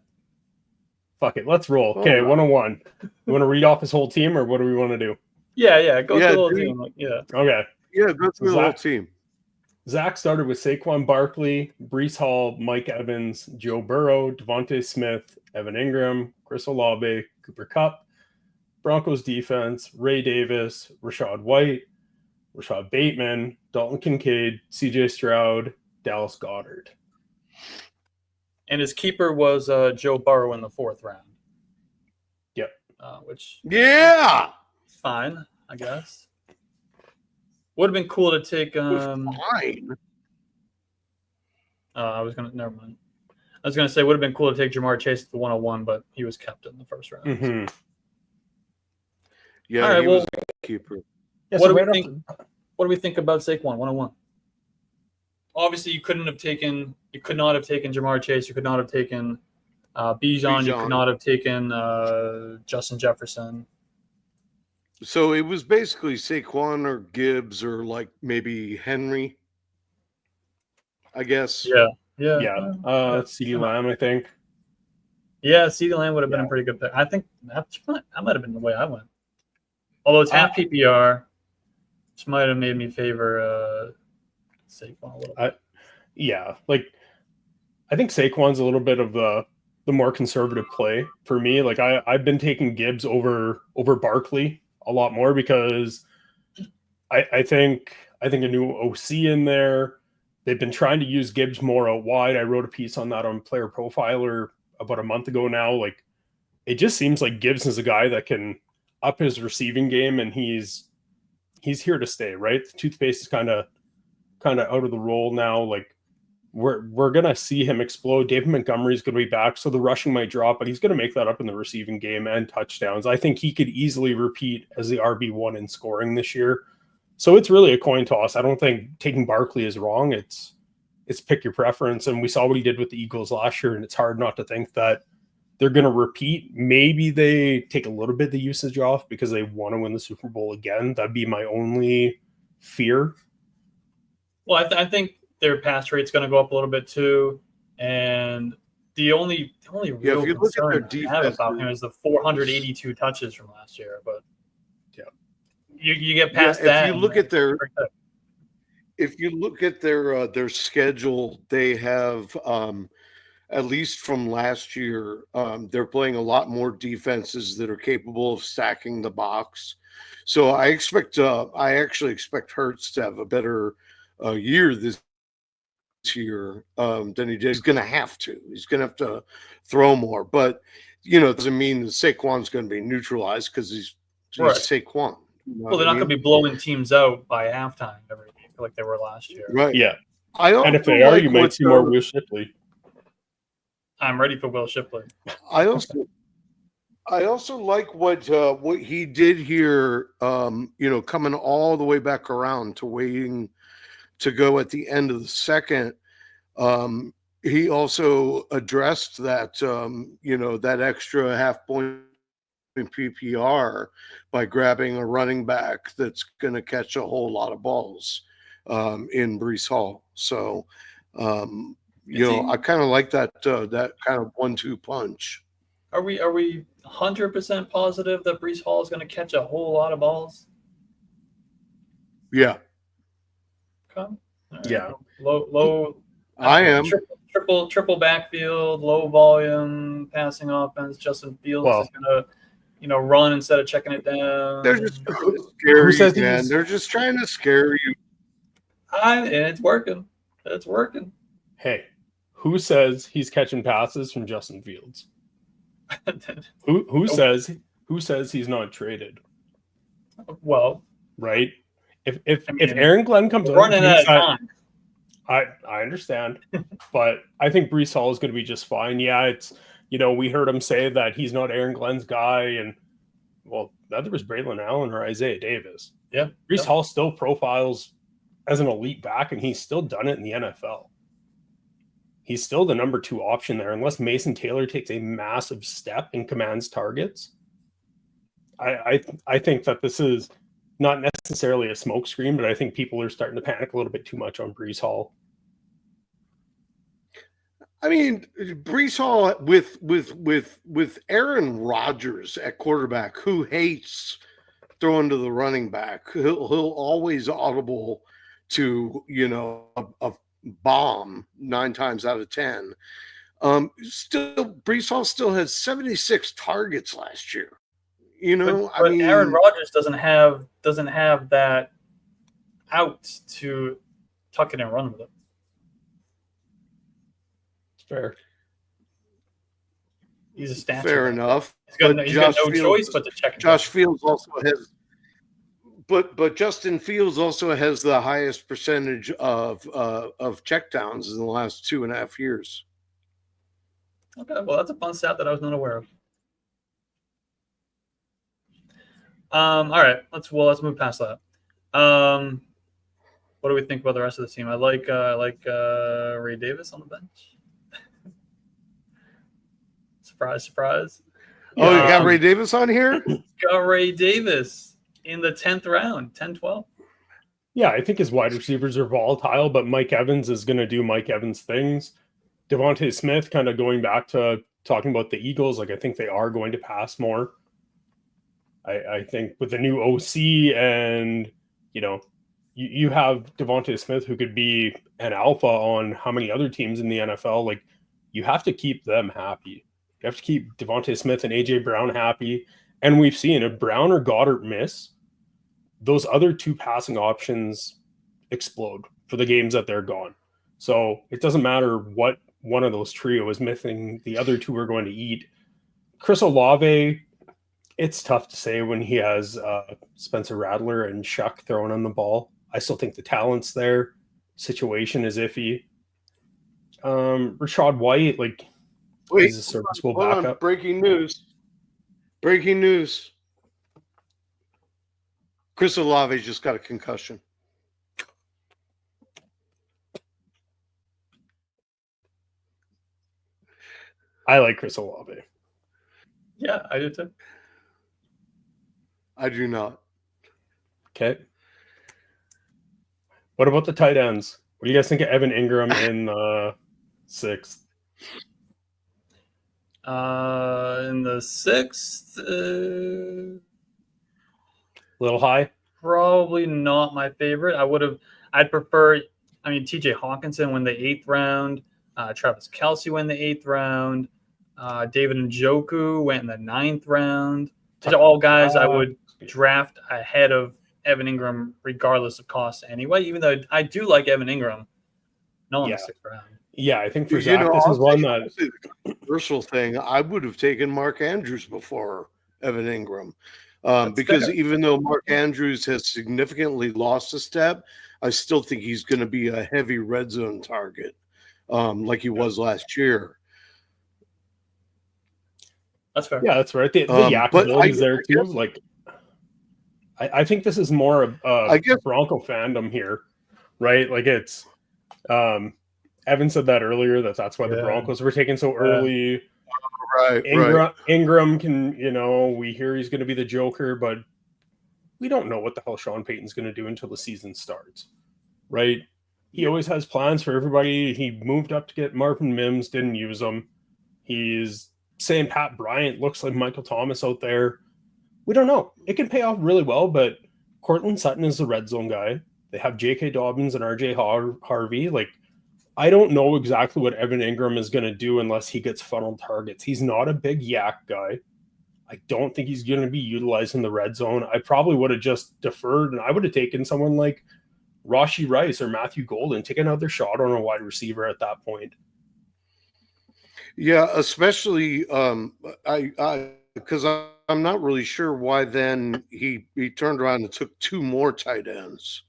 Fuck it. Let's roll. Hold Okay, on. 101. You want to read off his whole team or what do we want to do? Yeah. Go Yeah, through the whole dude. team. Like, yeah. Okay. Yeah, go through the whole team. Zach started with Saquon Barkley, Breece Hall, Mike Evans, Joe Burrow, Devontae Smith, Evan Ingram, Chris Olave, Cooper Kupp, Broncos defense, Ray Davis, Rashad White, Rashad Bateman, Dalton Kincaid, CJ Stroud, Dallas Goddard. And his keeper was Joe Burrow in the 4th round. Yep. Which Yeah. is fine, I guess. Would have been cool to take. Fine. Never mind. I was gonna say would have been cool to take Jamar Chase at the 101, but he was kept in the 1st round. Mm-hmm. Yeah, All right, he was a keeper. Yeah, What so do we right think? What do we think about Saquon 101? Obviously, you could not have taken Jamar Chase. You could not have taken Bijan. You could not have taken Justin Jefferson. So it was basically Saquon or Gibbs or like maybe Henry, I guess. Yeah. CeeDee Lamb, I think. Yeah, CeeDee Lamb would have been a pretty good pick. I think that might have been the way I went. Although it's half PPR, which might have made me favor Saquon a little bit. I think Saquon's a little bit of the more conservative play for me. Like I've been taking Gibbs over Barkley a lot more because I think a new OC in there. They've been trying to use Gibbs more out wide. I wrote a piece on that on Player Profiler about a month ago now. Like it just seems like Gibbs is a guy that can up his receiving game, and he's here to stay, right? The toothpaste is kind of out of the roll now. Like we're gonna see him explode. David Montgomery's gonna be back, so the rushing might drop, but he's gonna make that up in the receiving game and touchdowns. I think he could easily repeat as the RB1 in scoring this year. So it's really a coin toss. I don't think taking Barkley is wrong. It's pick your preference, and we saw what he did with the Eagles last year, and it's hard not to think that they're going to repeat. Maybe they take a little bit of the usage off because they want to win the Super Bowl again. That'd be my only fear. Well, I think their pass rate's going to go up a little bit too, and the only real concern I have about him is the 482 touches from last year. But you get past that. If you look at their schedule, they have at least from last year, they're playing a lot more defenses that are capable of stacking the box. So I actually expect Hurts to have a better year this year than he did. He's going to have to. He's going to have to throw more. But, it doesn't mean that Saquon's going to be neutralized because he's Saquon. Well, they're not going to be blowing teams out by halftime every week like they were last year. Right. Yeah. And if they are, you might see more Will Shipley. I'm ready for Will Shipley. I also like what he did here, coming all the way back around to waiting to go at the end of the second. He also addressed that, that extra half point in PPR by grabbing a running back that's going to catch a whole lot of balls in Breece Hall. So, I kind of like that kind of 1-2 punch. Are we 100% positive that Breece Hall is going to catch a whole lot of balls? Yeah. Okay. Yeah. Low. I am. Triple backfield, low volume passing offense. Justin Fields is going to run instead of checking it down. They're just scary, man. They're just trying to scare you. And it's working. It's working. Hey, who says he's catching passes from Justin Fields? Who says he's not traded? Well, right. If Aaron Glenn comes running out of time. I understand, but I think Breece Hall is going to be just fine. Yeah, it's we heard him say that he's not Aaron Glenn's guy, and neither was Braylon Allen or Isaiah Davis. Yeah, Breece Hall still profiles as an elite back, and he's still done it in the NFL. He's still the number 2 option there, unless Mason Taylor takes a massive step and commands targets. I think that this is not necessarily a smokescreen, but I think people are starting to panic a little bit too much on Breece Hall. I mean, Breece Hall with Aaron Rodgers at quarterback, who hates throwing to the running back. He'll always audible to, a bomb 9 times out of 10. Still, Brees Hall still has 76 targets last year. But Aaron Rodgers doesn't have that out to tuck it and run with it. It's fair. He's a statue. Fair enough. He's got no choice but to check. Josh Fields also has, but Justin Fields also has the highest percentage of checkdowns in the last 2.5 years. Okay, well, that's a fun stat that I was not aware of. All right, let's move past that. What do we think about the rest of the team? I like Ray Davis on the bench. Surprise. Oh, you got Ray Davis on here? Got Ray Davis in the 10th round, 10-12. Yeah, I think his wide receivers are volatile, but Mike Evans is going to do Mike Evans things. Devontae Smith, kind of going back to talking about the Eagles, I think they are going to pass more. I think with the new OC and, you have Devontae Smith who could be an alpha on how many other teams in the NFL. You have to keep them happy. You have to keep Devontae Smith and A.J. Brown happy. And we've seen if Brown or Goddard miss, those other 2 passing options explode for the games that they're gone. So it doesn't matter what one of those trio is missing, the other 2 are going to eat. Chris Olave, it's tough to say when he has Spencer Rattler and Shuck throwing on the ball. I still think the talent's there. Situation is iffy. Rashad White, he's a serviceable backup. Breaking news. Chris Olave just got a concussion. I like Chris Olave. Yeah, I do too. I do not. Okay. What about the tight ends? What do you guys think of Evan Ingram in 6th? In the 6th, A little high? Probably not my favorite. I'd prefer, TJ Hawkinson win the 8th round. Travis Kelce went in the 8th round. David Njoku went in the 9th round. These are all guys I would draft ahead of Evan Ingram, regardless of cost anyway, even though I do like Evan Ingram. No, in the 6th round. Yeah, I think for Zach, this is one that the controversial thing. I would have taken Mark Andrews before Evan Ingram, because fair. Even though Mark Andrews has significantly lost a step, I still think he's going to be a heavy red zone target, like he was last year. That's fair. Yeah, that's right. The yak ability is there too. I think this is more I guess Bronco fandom here, right? It's Evan said that earlier that's why the Broncos were taken so early. Right. Ingram can, we hear he's going to be the Joker, but we don't know what the hell Sean Payton's going to do until the season starts, right? He always has plans for everybody. He moved up to get Marvin Mims, didn't use him. He's saying Pat Bryant looks like Michael Thomas out there. We don't know. It can pay off really well, but Cortland Sutton is the red zone guy. They have J.K. Dobbins and R.J. Harvey. I don't know exactly what Evan Ingram is going to do unless he gets funneled targets. He's not a big yak guy. I don't think he's going to be utilized in the red zone. I probably would have just deferred, and I would have taken someone like Rashee Rice or Matthew Golden, take another shot on a wide receiver at that point. Yeah, especially because I'm not really sure why then he turned around and took 2 more tight ends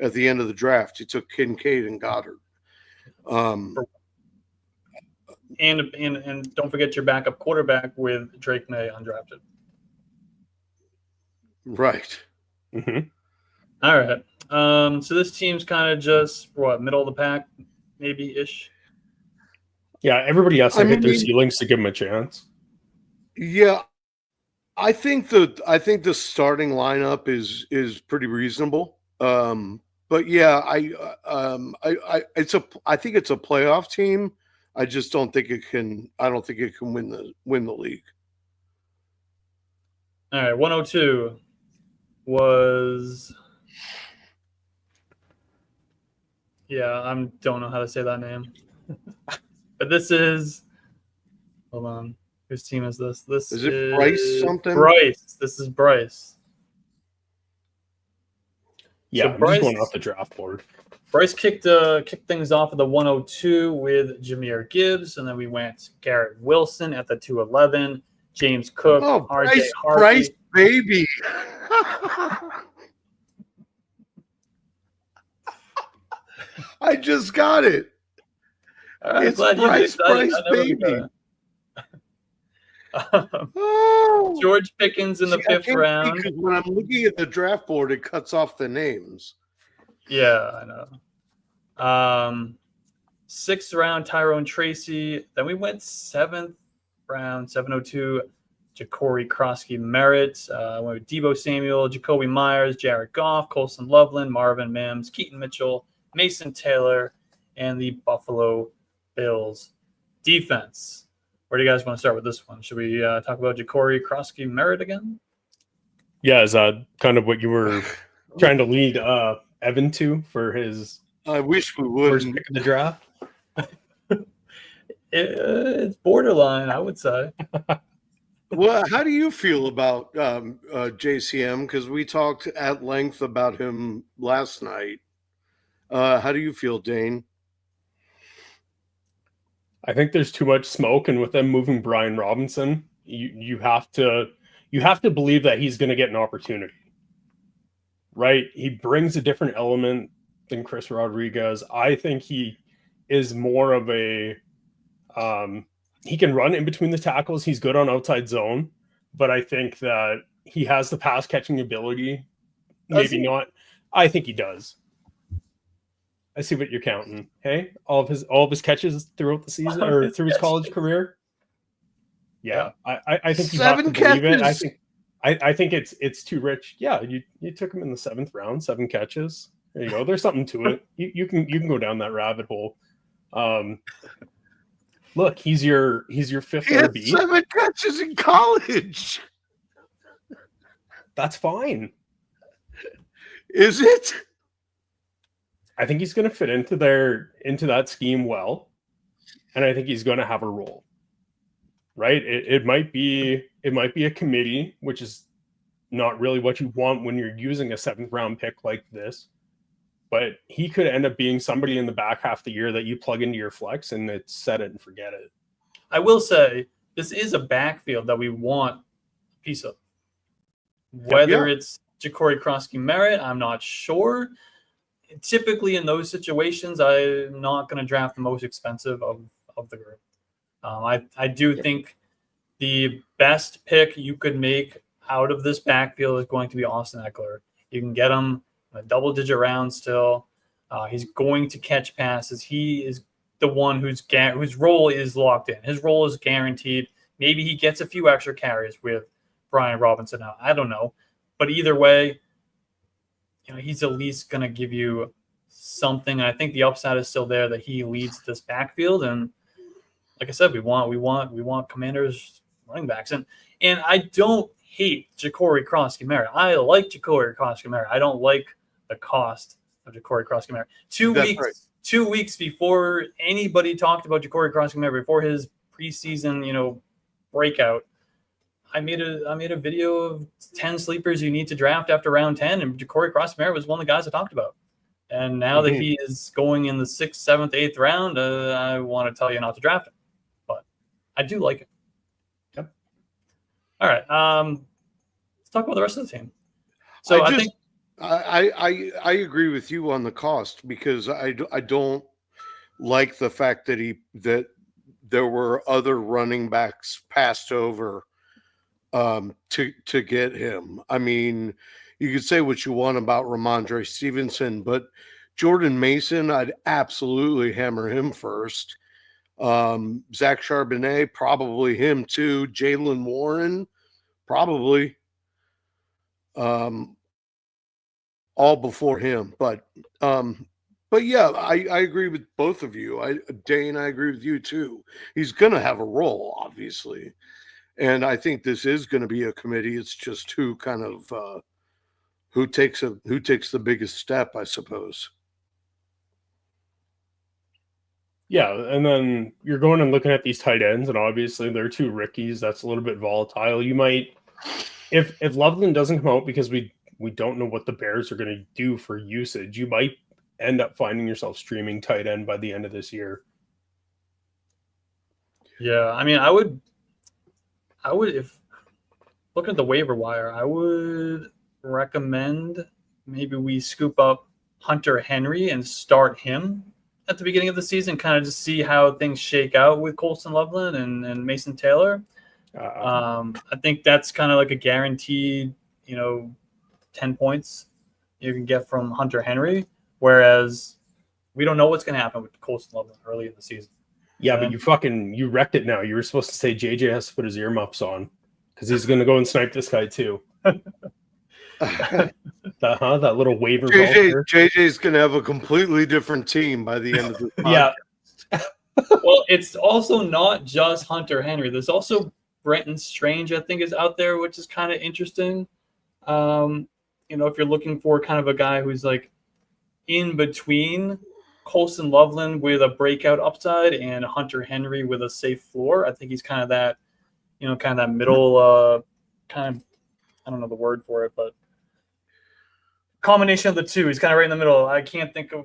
at the end of the draft. He took Kincaid and Goddard. And don't forget your backup quarterback with Drake May undrafted. Right. Mm-hmm. All right. So this team's kind of just middle of the pack, maybe ish. Yeah, everybody has to hit their ceilings to give them a chance. Yeah, I think the starting lineup is pretty reasonable. But yeah, I think it's a playoff team. I just don't think it can. I don't think it can win the league. All right, 102. was, I don't know how to say that name. But this is, hold on, whose team is this? This Is it Bryce something? Bryce. This is Bryce. Yeah, So I'm just Bryce, going off the draft board. Bryce kicked things off at the 102 with Jahmyr Gibbs, and then we went Garrett Wilson at the 211, James Cook, Oh, RJ Harvey. Bryce, baby. I just got it. It's glad you Bryce, did. I never baby. did that. Oh. George Pickens in the See, I 5th can't round. because when I'm looking at the draft board, it cuts off the names. Yeah, I know. 6th round, Tyrone Tracy. Then we went 7th round, 702, Ja'Cory Krosky Merritt. Went with Deebo Samuel, Jacoby Myers, Jared Goff, Colson Loveland, Marvin Mims, Keaton Mitchell, Mason Taylor, and the Buffalo Bills defense. Where do you guys want to start with this one? Should we talk about Ja'Cory Krosky Merritt again? Yeah, is that kind of what you were trying to lead Evan to for his I wish we first would. pick of the draft? It's borderline, I would say. Well, how do you feel about JCM? Because we talked at length about him last night. How do you feel, Dane? I think there's too much smoke, and with them moving Brian Robinson, you have to believe that he's going to get an opportunity, right? He brings a different element than Chris Rodriguez. I think he is more of a he can run in between the tackles. He's good on outside zone, but I think that he has the pass catching ability. Maybe not. I think he does. I see what you're counting. Hey, all of his catches throughout the season or through his college career. Yeah, I think you have to believe it. I think it's too rich. Yeah, you took him in the 7th round, 7 catches. There you go. There's something to it. You can go down that rabbit hole. Look, he's your 5th He had RB. 7 catches in college. That's fine. Is it? I think he's going to fit into that scheme well, and I think he's going to have a role. Right? It might be a committee, which is not really what you want when you're using a 7th round pick like this. But he could end up being somebody in the back half of the year that you plug into your flex and it's set it and forget it. I will say this is a backfield that we want a piece of. Whether it's Ja'Cory Krosky Merritt, I'm not sure. Typically in those situations, I'm not going to draft the most expensive of the group. I do think the best pick you could make out of this backfield is going to be Austin Eckler. You can get him in a double-digit round still. He's going to catch passes. He is the one whose role is locked in. His role is guaranteed. Maybe he gets a few extra carries with Brian Robinson now. I don't know. But either way, he's at least going to give you something. I think the upside is still there that he leads this backfield. And like I said, we want Commanders running backs. And I don't hate Ja'Cory Krosky Merritt. I like Ja'Cory Krosky Merritt. I don't like the cost of Ja'Cory Krosky Merritt. 2 weeks before anybody talked about Ja'Cory Krosky Merritt, before his preseason, breakout, I made a video of 10 sleepers you need to draft after round 10, and Ja'Cory Krosky Merritt was one of the guys I talked about. And now that he is going in the 6th, 7th, 8th round, I want to tell you not to draft him. But I do like it. Yep. All right. Let's talk about the rest of the team. So I think I agree with you on the cost, because I don't like the fact that there were other running backs passed over to get him. I mean, you could say what you want about Ramondre Stevenson, but Jordan Mason, I'd absolutely hammer him first. Zach Charbonnet, probably him too. Jaylen Warren, probably. All before him, but yeah, I agree with both of you. Dane, I agree with you too. He's going to have a role, obviously, and I think this is going to be a committee. It's just who kind of who takes the biggest step, I suppose. Yeah, and then you're going and looking at these tight ends, and obviously they're two rookies. That's a little bit volatile. You might, if Loveland doesn't come out because we don't know what the Bears are going to do for usage, you might end up finding yourself streaming tight end by the end of this year. Yeah, I mean, I would if looking at the waiver wire, I would recommend maybe we scoop up Hunter Henry and start him at the beginning of the season, kind of just see how things shake out with Colston Loveland and Mason Taylor. I think that's kind of like a guaranteed, 10 points you can get from Hunter Henry, whereas we don't know what's going to happen with Colston Loveland early in the season. Yeah, but you wrecked it now. You were supposed to say JJ has to put his earmuffs on because he's going to go and snipe this guy too. That little waiver JJ's going to have a completely different team by the end of the podcast. Yeah. Well, it's also not just Hunter Henry. There's also Brenton Strange, I think, is out there, which is kind of interesting. If you're looking for kind of a guy who's like in between Colston Loveland with a breakout upside and Hunter Henry with a safe floor, I think he's kind of that, kind of that middle, kind of, I don't know the word for it, but combination of the two. He's kind of right in the middle. I can't think of.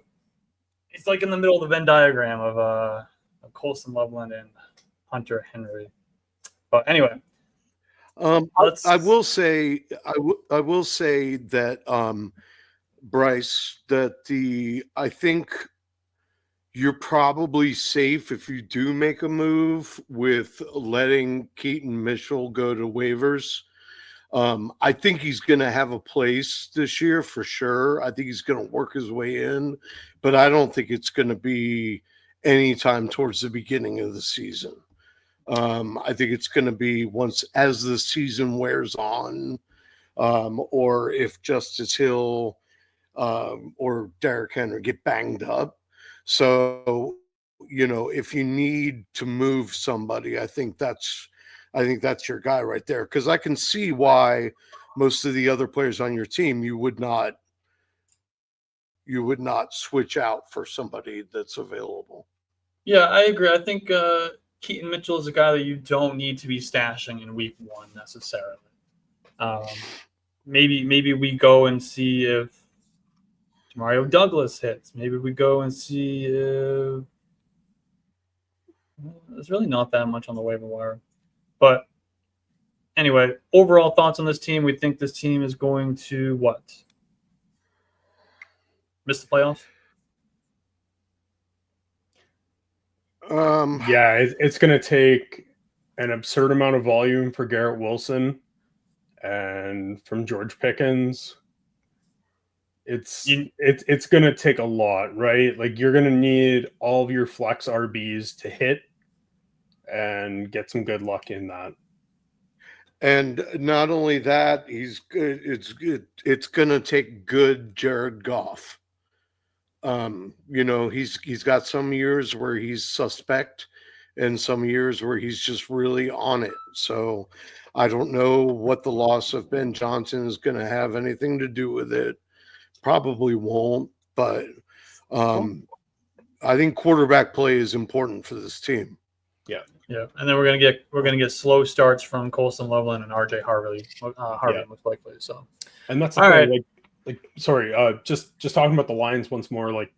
It's like in the middle of the Venn diagram of Colston Loveland and Hunter Henry. But anyway, I will say that Bryce, that I think you're probably safe if you do make a move with letting Keaton Mitchell go to waivers. I think he's going to have a place this year for sure. I think he's going to work his way in, but I don't think it's going to be anytime towards the beginning of the season. I think it's going to be once as the season wears on, or if Justice Hill or Derrick Henry get banged up. So, if you need to move somebody, I think that's your guy right there. Because I can see why most of the other players on your team you would not switch out for somebody that's available. Yeah, I agree. I think Keaton Mitchell is a guy that you don't need to be stashing in week one necessarily. Maybe we go and see if Mario Douglas hits. Maybe we go and see if there's really not that much on the waiver wire. But anyway, overall thoughts on this team. We think this team is going to what? Miss the playoffs? Yeah, it's going to take an absurd amount of volume for Garrett Wilson and from George Pickens. It's going to take a lot, right? Like you're going to need all of your flex RBs to hit and get some good luck in that. And not only that, he's good. It's going to take good Jared Goff. He's got some years where he's suspect and some years where he's just really on it. So I don't know what the loss of Ben Johnson is going to have anything to do with it. Probably won't, but I think quarterback play is important for this team. Yeah, and then we're gonna get slow starts from Colston Loveland and RJ Harvey most likely. So, and that's the thing. Right. Like, just talking about the Lions once more. Like,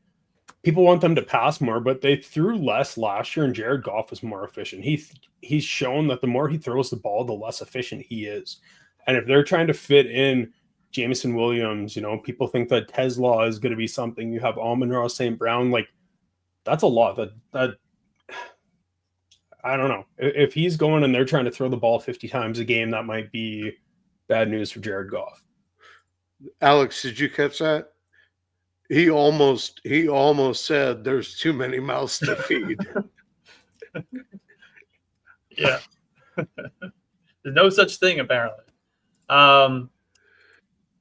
people want them to pass more, but they threw less last year, and Jared Goff was more efficient. He's shown that the more he throws the ball, the less efficient he is. And if they're trying to fit in Jameson Williams, people think that Tesla is going to be something. You have Amon-Ra St. Brown, like that's a lot. That I don't know. If he's going and they're trying to throw the ball 50 times a game, that might be bad news for Jared Goff. Alex, did you catch that? He almost said there's too many mouths to feed. Yeah. There's no such thing, apparently.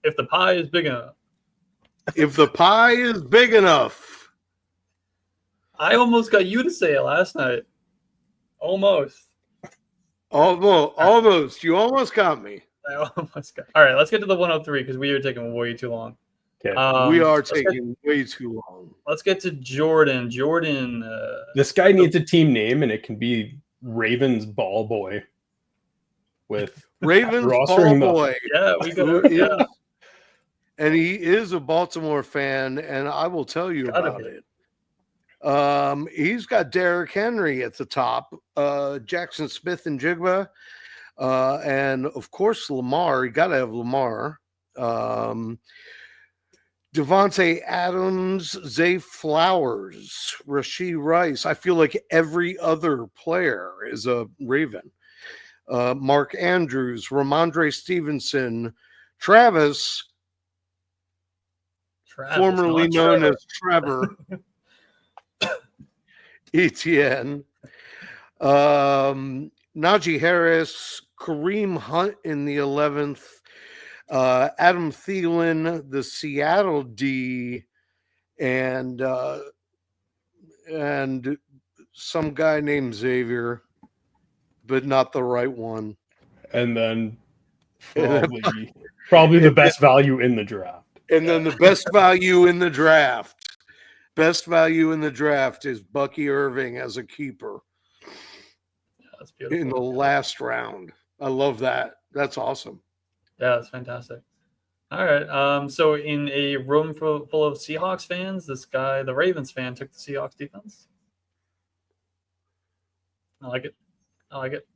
If the pie is big enough. If the pie is big enough. I almost got you to say it last night. Almost. You almost got me. I almost got. All right, let's get to the 103 because we are taking way too long. Okay. We are let's get- taking way too long. Let's get to Jordan. Jordan. This guy needs a team name, and it can be Ravens Ball Boy. With Ravens ball rostering the- boy. Yeah, we Who got. is- Yeah, and he is a Baltimore fan, and I will tell you Gotta about be. it. He's got Derrick Henry at the top, Jackson Smith and Jigba, and of course Lamar. You got to have Lamar. Devontae Adams, Zay Flowers, Rashee Rice. I feel like every other player is a Raven. Mark Andrews, Ramondre Stevenson, Travis, formerly not known Trevor. as Trevor, Etienne, Najee Harris, Kareem Hunt in the 11th, Adam Thielen, the Seattle D, and some guy named Xavier, but not the right one. and then probably the best value in the draft. And then the best value in the draft. Best value in the draft is Bucky Irving as a keeper That's beautiful. in the last round. I love that. That's awesome. Yeah, that's fantastic. All right. So in a room full of Seahawks fans, this guy, the Ravens fan, took the Seahawks defense. I like it. I like it.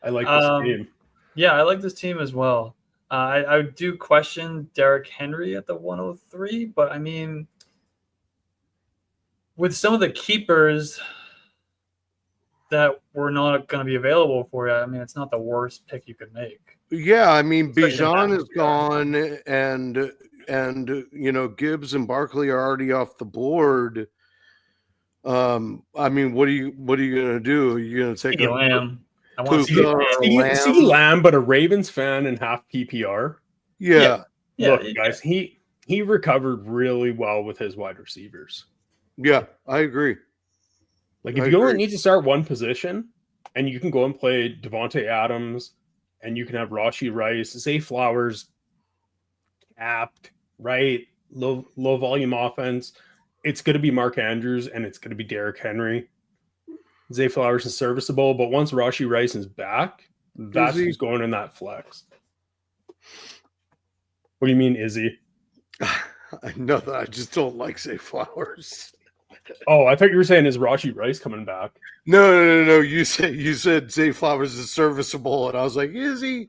I like this game. Yeah, I like this team as well. I do question Derrick Henry at the 103, but I mean, with some of the keepers that were not going to be available for you, I mean, it's not the worst pick you could make. Yeah, I mean, Especially Bijan in is gone, and you know, Gibbs and Barkley are already off the board. I mean, what are you gonna do? Are you gonna take CeeDee Lamb. I want to Puka see or Lamb. Lamb? See Lamb, but a Ravens fan and half PPR. Yeah, Yeah, Look, guys, he recovered really well with his wide receivers. yeah, I agree. Like, if I you only agree. need to start one position, and you can go and play Devontae Adams, and you can have Rashee Rice, Zay Flowers, capped, right? Low volume offense. It's going to be Mark Andrews, and it's going to be Derrick Henry. Zay Flowers is serviceable, but once Rashee Rice is back, that's he? who's going in that flex. What do you mean, is he? I know that. I just don't like Zay Flowers. Oh, I thought you were saying is Rashee Rice coming back? No. You said Zay Flowers is serviceable, and I was like, is he?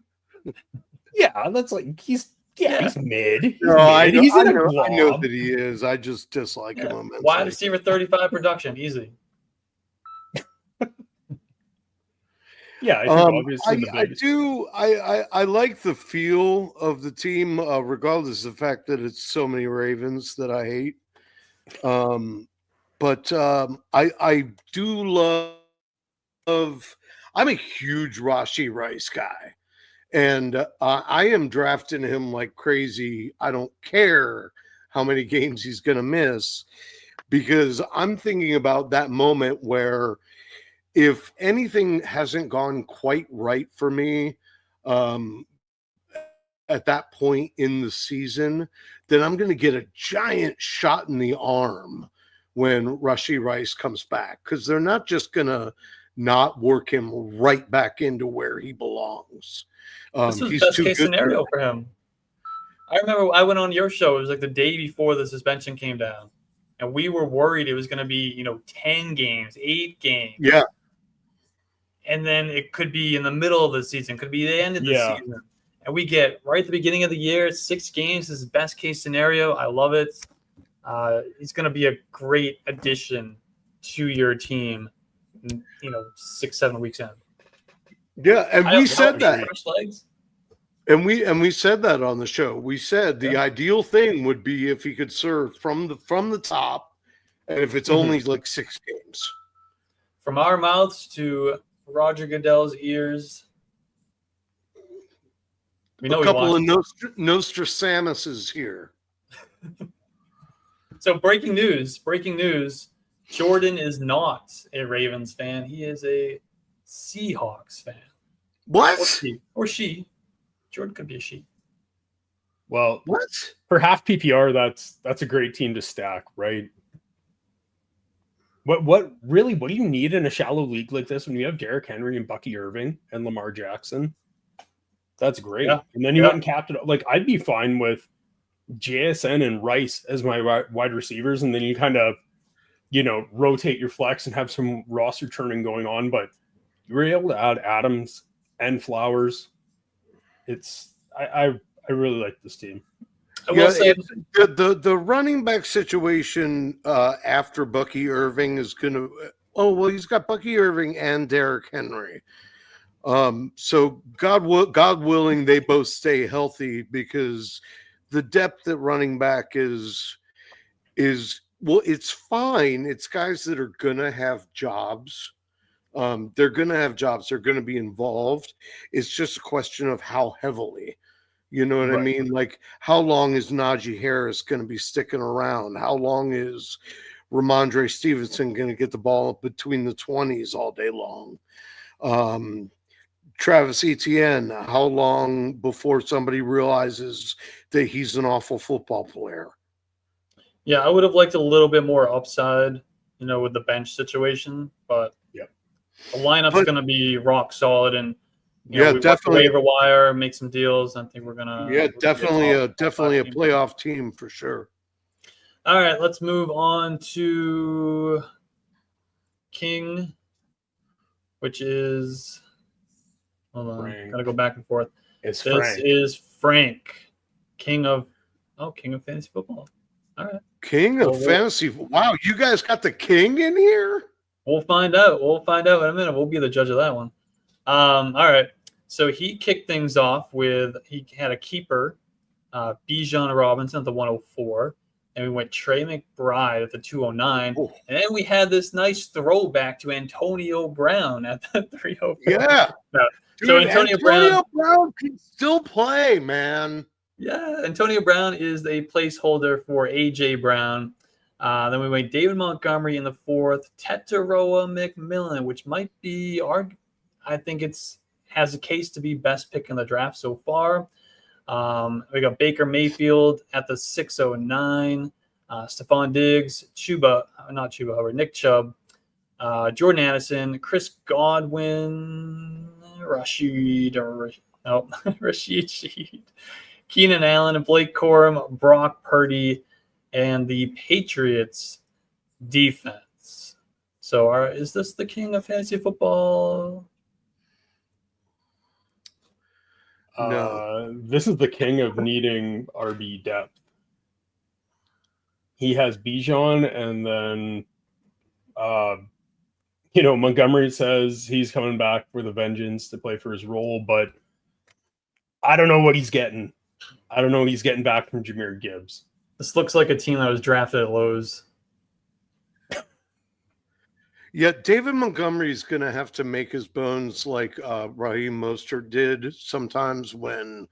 Yeah, that's like he's mid. He's No, mid. I know, He's in I a know, I know blob. that he is. I just dislike him immensely. Wide receiver 35 production, easy. Yeah, I think obviously the I biggest. do. I like the feel of the team, regardless of the fact that it's so many Ravens that I hate. But I do love. I'm a huge Rashee Rice guy, and I am drafting him like crazy. I don't care how many games he's going to miss, because I'm thinking about that moment where, if anything hasn't gone quite right for me at that point in the season, then I'm going to get a giant shot in the arm when Rashee Rice comes back, because they're not just going to not work him right back into where he belongs. This was He's best too case good scenario for him. I remember I went on your show. It was like the day before the suspension came down, and we were worried it was going to be 10 games, 8 games. Yeah. And then it could be in the middle of the season, could be the end of the Yeah. season. And we get right at the beginning of the year, 6 games. This is best case scenario. I love it. He's going to be a great addition to your team, 6-7 weeks in. Yeah, and we said that. Fresh legs. And we said that on the show. We said the ideal thing would be if he could serve from the top, and if it's only like 6 games. From our mouths to Roger Goodell's ears. We know A couple of he Nostradamuses here. So breaking news. Jordan is not a Ravens fan. He is a Seahawks fan. What? Or she. Jordan could be a sheep. Well, What? for half PPR, that's a great team to stack, right? What do you need in a shallow league like this when you have Derrick Henry and Bucky Irving and Lamar Jackson? That's great. Yeah. And then you went and capped it. Like, I'd be fine with JSN and Rice as my wide receivers, and then you kind of, rotate your flex and have some roster turning going on. But you were able to add Adams and Flowers. I really like this team. I will say, the running back situation after Bucky Irving is going to. He's got Bucky Irving and Derrick Henry. So God willing, they both stay healthy, because the depth at running back is it's fine. It's guys that are going to have jobs. They're going to have jobs. They're going to be involved. It's just a question of how heavily. You know what I mean? Like, how long is Najee Harris going to be sticking around? How long is Ramondre Stevenson going to get the ball between the 20s all day long? Travis Etienne, how long before somebody realizes that he's an awful football player? Yeah, I would have liked a little bit more upside, with the bench situation, but the lineup's going to be rock solid, and we definitely waiver wire, make some deals. I think we're gonna definitely a playoff team for sure. All right, let's move on to King, which is Frank. gotta go back and forth. This is Frank, King of fantasy football. All right, King of fantasy. Wow, you guys got the king in here. We'll find out. In a minute. We'll be the judge of that one. All right. So he kicked things off with, he had a keeper, Bijan Robinson at the 104. And we went Trey McBride at the 209. Ooh. And then we had this nice throwback to Antonio Brown at the 304. Yeah. Dude, so Antonio Brown can still play, man. Yeah. Antonio Brown is a placeholder for A.J. Brown. Then we went David Montgomery in the 4th, Tetaroa McMillan, which might be I think has a case to be best pick in the draft so far. We got Baker Mayfield at the 609, Stephon Diggs, Nick Chubb, Jordan Addison, Chris Godwin, Rashid Shaheed, Keenan Allen, and Blake Corum, Brock Purdy, and the Patriots defense. So is this the king of fantasy football? No. This is the king of needing RB depth. He has Bijan, and then Montgomery says he's coming back for the vengeance to play for his role, but I don't know what he's getting. I don't know what he's getting back from Jahmyr Gibbs. This looks like a team that was drafted at Lowe's. Yeah, David Montgomery is going to have to make his bones like Raheem Mostert did sometimes when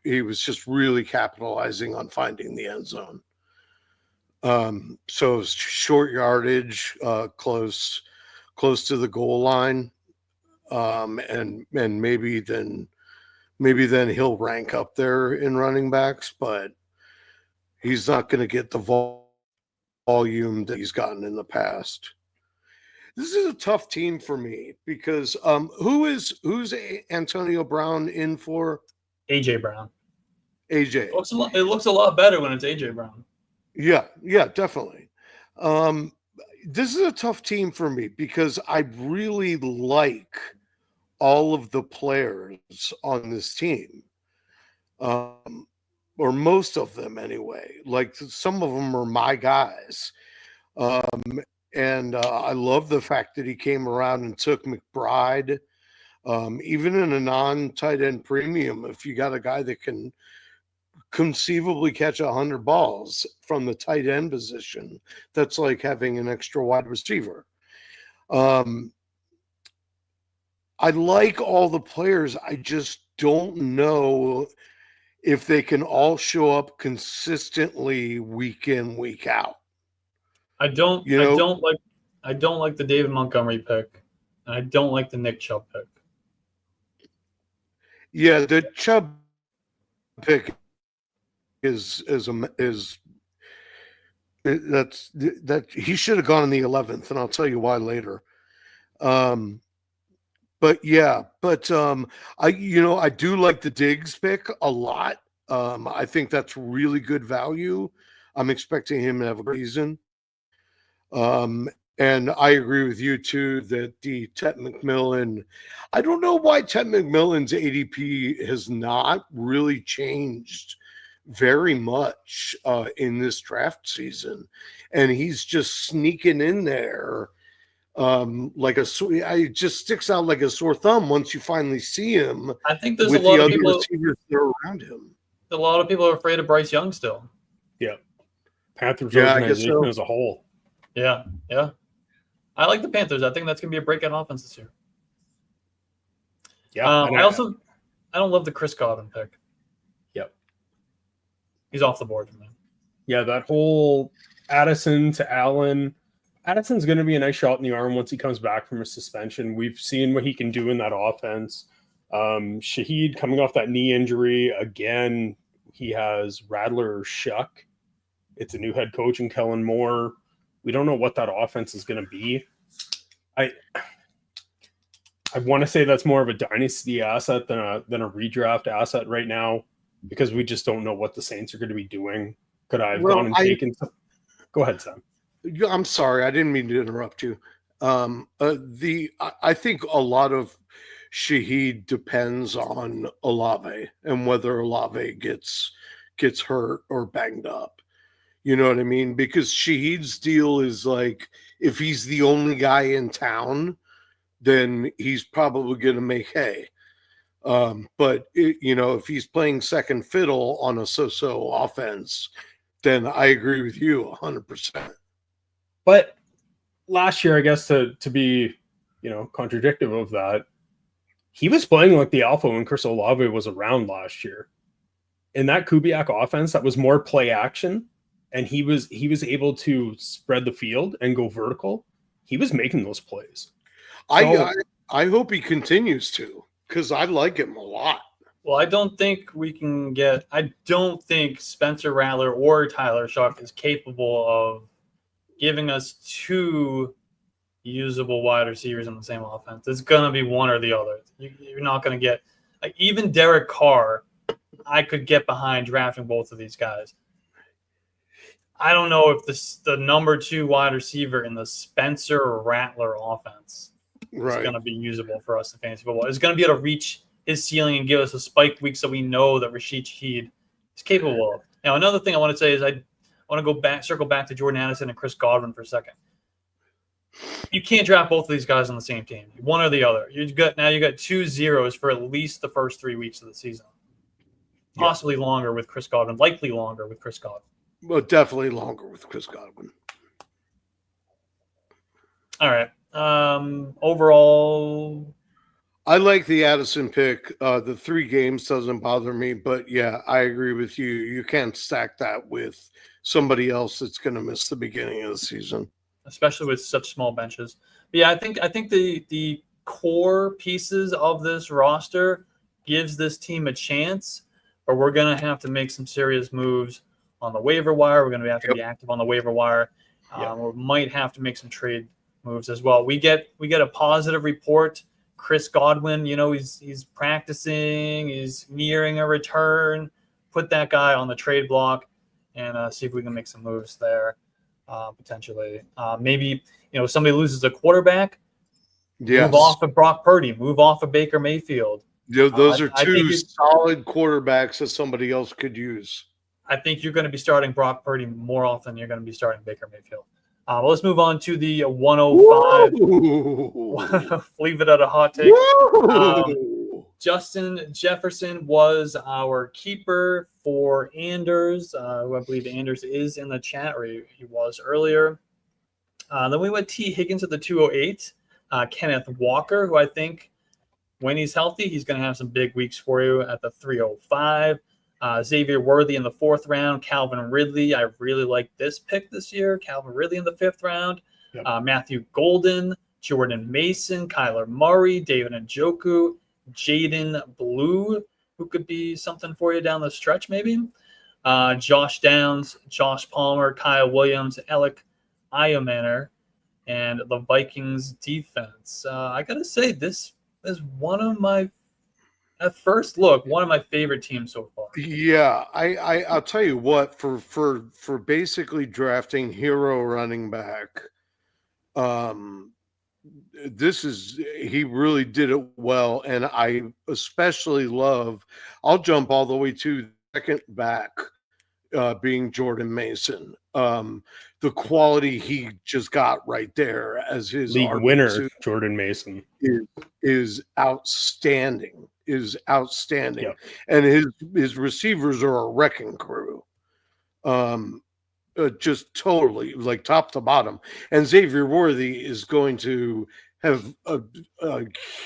he was just really capitalizing on finding the end zone. So it's short yardage, close to the goal line, and maybe then he'll rank up there in running backs, but he's not going to get the volume that he's gotten in the past. This is a tough team for me because who's Antonio Brown in for? AJ Brown. AJ. It looks a lot better when it's AJ Brown. Yeah, definitely. This is a tough team for me because I really like all of the players on this team, or most of them anyway. Like, some of them are my guys. And I love the fact that he came around and took McBride. Even in a non-tight end premium, if you got a guy that can conceivably catch 100 balls from the tight end position, that's like having an extra wide receiver. I like all the players. I just don't know if they can all show up consistently week in, week out. I don't like the David Montgomery pick. And I don't like the Nick Chubb pick. Yeah, the Chubb pick is that he should have gone in the 11th, and I'll tell you why later. But I do like the Diggs pick a lot. I think that's really good value. I'm expecting him to have a great season. And I agree with you too that the Ted McMillan, I don't know why Ted McMillan's ADP has not really changed very much in this draft season, and he's just sneaking in there it just sticks out like a sore thumb once you finally see him. I think there's with a lot the of other people. receivers that are around him. A lot of people are afraid of Bryce Young still. Yeah. Panthers Yeah, I guess organization so. as a whole. Yeah. I like the Panthers. I think that's going to be a breakout offense this year. Yeah. I don't love the Chris Godwin pick. Yep. He's off the board for me. Yeah, that whole Addison to Allen. Addison's going to be a nice shot in the arm once he comes back from a suspension. We've seen what he can do in that offense. Shaheed coming off that knee injury again. He has Rattler or Shuck. It's a new head coach in Kellen Moore. We don't know what that offense is going to be. I want to say that's more of a dynasty asset than a redraft asset right now, because we just don't know what the Saints are going to be doing. Could I have gone and taken some? Go ahead, Sam. I'm sorry, I didn't mean to interrupt you. I think a lot of Shaheed depends on Olave and whether Olave gets hurt or banged up. You know what I mean? Because Shaheed's deal is like, if he's the only guy in town, then he's probably going to make hay. But if he's playing second fiddle on a so-so offense, then I agree with you 100%. But last year, I guess to be, contradictive of that, he was playing like the alpha when Chris Olave was around last year. In that Kubiak offense, that was more play action, and he was able to spread the field and go vertical. He was making those plays. So, I hope he continues to, because I like him a lot. Well, I don't think Spencer Rattler or Tyler Shuck is capable of giving us two usable wide receivers in the same offense. It's going to be one or the other. You're not going to get even Derek Carr. I could get behind drafting both of these guys. I don't know if the number 2 wide receiver in the Spencer or Rattler offense is going to be usable for us in fantasy football. It's going to be able to reach his ceiling and give us a spike week so we know that Rashid Shaheed is capable of. Now, another thing I want to say is I want to circle back to Jordan Addison and Chris Godwin for a second. You can't draft both of these guys on the same team, one or the other. You got 2 zeros for at least the first 3 weeks of the season. Possibly longer with Chris Godwin, likely longer with Chris Godwin. Well, definitely longer with Chris Godwin. All right. Overall, I like the Addison pick. The 3 games doesn't bother me, but yeah, I agree with you. You can't stack that with somebody else that's going to miss the beginning of the season, especially with such small benches. But yeah, I think the core pieces of this roster gives this team a chance, but we're going to have to make some serious moves on the waiver wire. We're going to have to be active on the waiver wire. We might have to make some trade moves as well. We get a positive report. Chris Godwin, he's practicing, he's nearing a return. Put that guy on the trade block and see if we can make some moves there potentially. Maybe, somebody loses a quarterback. Yes. Move off of Brock Purdy. Move off of Baker Mayfield. Those are 2 solid quarterbacks that somebody else could use. I think you're going to be starting Brock Purdy more often than you're going to be starting Baker Mayfield. Well, let's move on to the 105. Leave it at a hot take. Justin Jefferson was our keeper for Anders, who I believe Anders is in the chat, or he was earlier. Then we went T. Higgins at the 208. Kenneth Walker, who I think when he's healthy, he's going to have some big weeks for you at the 305. Xavier Worthy in the 4th round. Calvin Ridley. I really like this pick this year. Calvin Ridley in the 5th round. Yep. Matthew Golden, Jordan Mason, Kyler Murray, David Njoku, Jaden Blue, who could be something for you down the stretch, maybe. Josh Downs, Josh Palmer, Kyle Williams, Alec Iomanner, and the Vikings defense. I got to say, this is one of my, at first look, one of my favorite teams so far. Yeah, I'll tell you what, for basically drafting hero running back, he really did it well, and I especially love. I'll jump all the way to second back, being Jordan Mason. The quality he just got right there as his League RB2 winner, Jordan Mason. is outstanding. Yep. And his receivers are a wrecking crew. Just totally, like, top to bottom. And Xavier Worthy is going to have a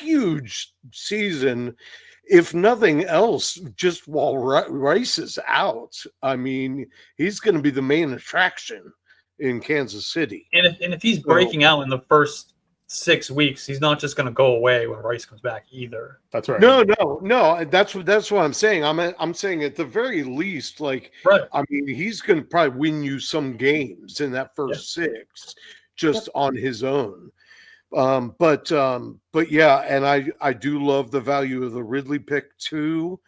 huge season, if nothing else, just while Rice is out. I mean, he's going to be the main attraction in Kansas City. And if he's breaking out in the first 6 weeks, he's not just going to go away when Rice comes back either. That's right. No. That's what I'm saying. I'm saying at the very least, like, Right. I mean, he's going to probably win you some games in that first 6, just on his own. But yeah, and I do love the value of the Ridley pick too.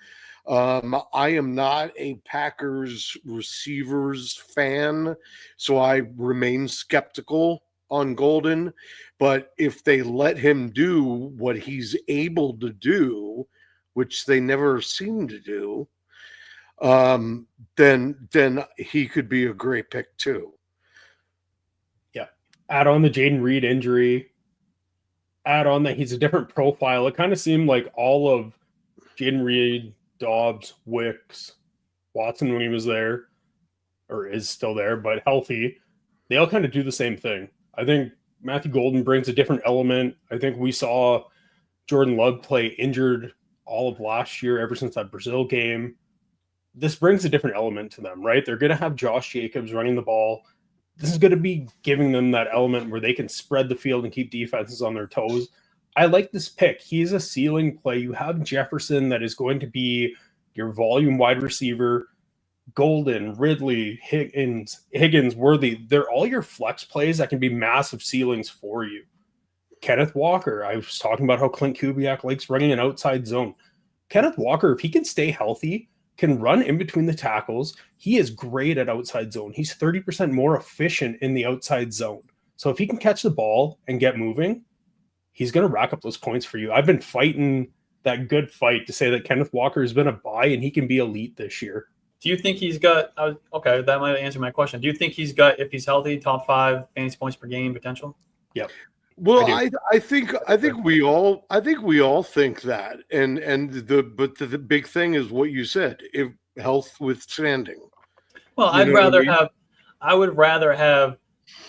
I am not a Packers receivers fan, so I remain skeptical on Golden. But if they let him do what he's able to do, which they never seem to do, then he could be a great pick too. Yeah. Add on the Jaden Reed injury. Add on that he's a different profile. It kind of seemed like all of Jaden Reed, Dobbs, Wicks, Watson when he was there, or is still there, but healthy, they all kind of do the same thing. I think Matthew Golden brings a different element. I think we saw Jordan Love play injured all of last year, ever since that Brazil game. This brings a different element to them, right? They're going to have Josh Jacobs running the ball. This is going to be giving them that element where they can spread the field and keep defenses on their toes. I like this pick. He's a ceiling play. You have Jefferson that is going to be your volume wide receiver. Golden, Ridley, Higgins, Worthy. They're all your flex plays that can be massive ceilings for you. Kenneth Walker. I was talking about how Clint Kubiak likes running an outside zone. Kenneth Walker, if he can stay healthy, can run in between the tackles. He is great at outside zone. He's 30% more efficient in the outside zone. So if he can catch the ball and get moving, he's going to rack up those points for you. I've been fighting that good fight to say that Kenneth Walker has been a buy and he can be elite this year. Do you think he's got okay, that might answer my question. Do you think he's got, if he's healthy, top 5 fantasy points per game potential? Yep. Well, I think we all think that, and the big thing is what you said, if health withstanding. Well, I would rather have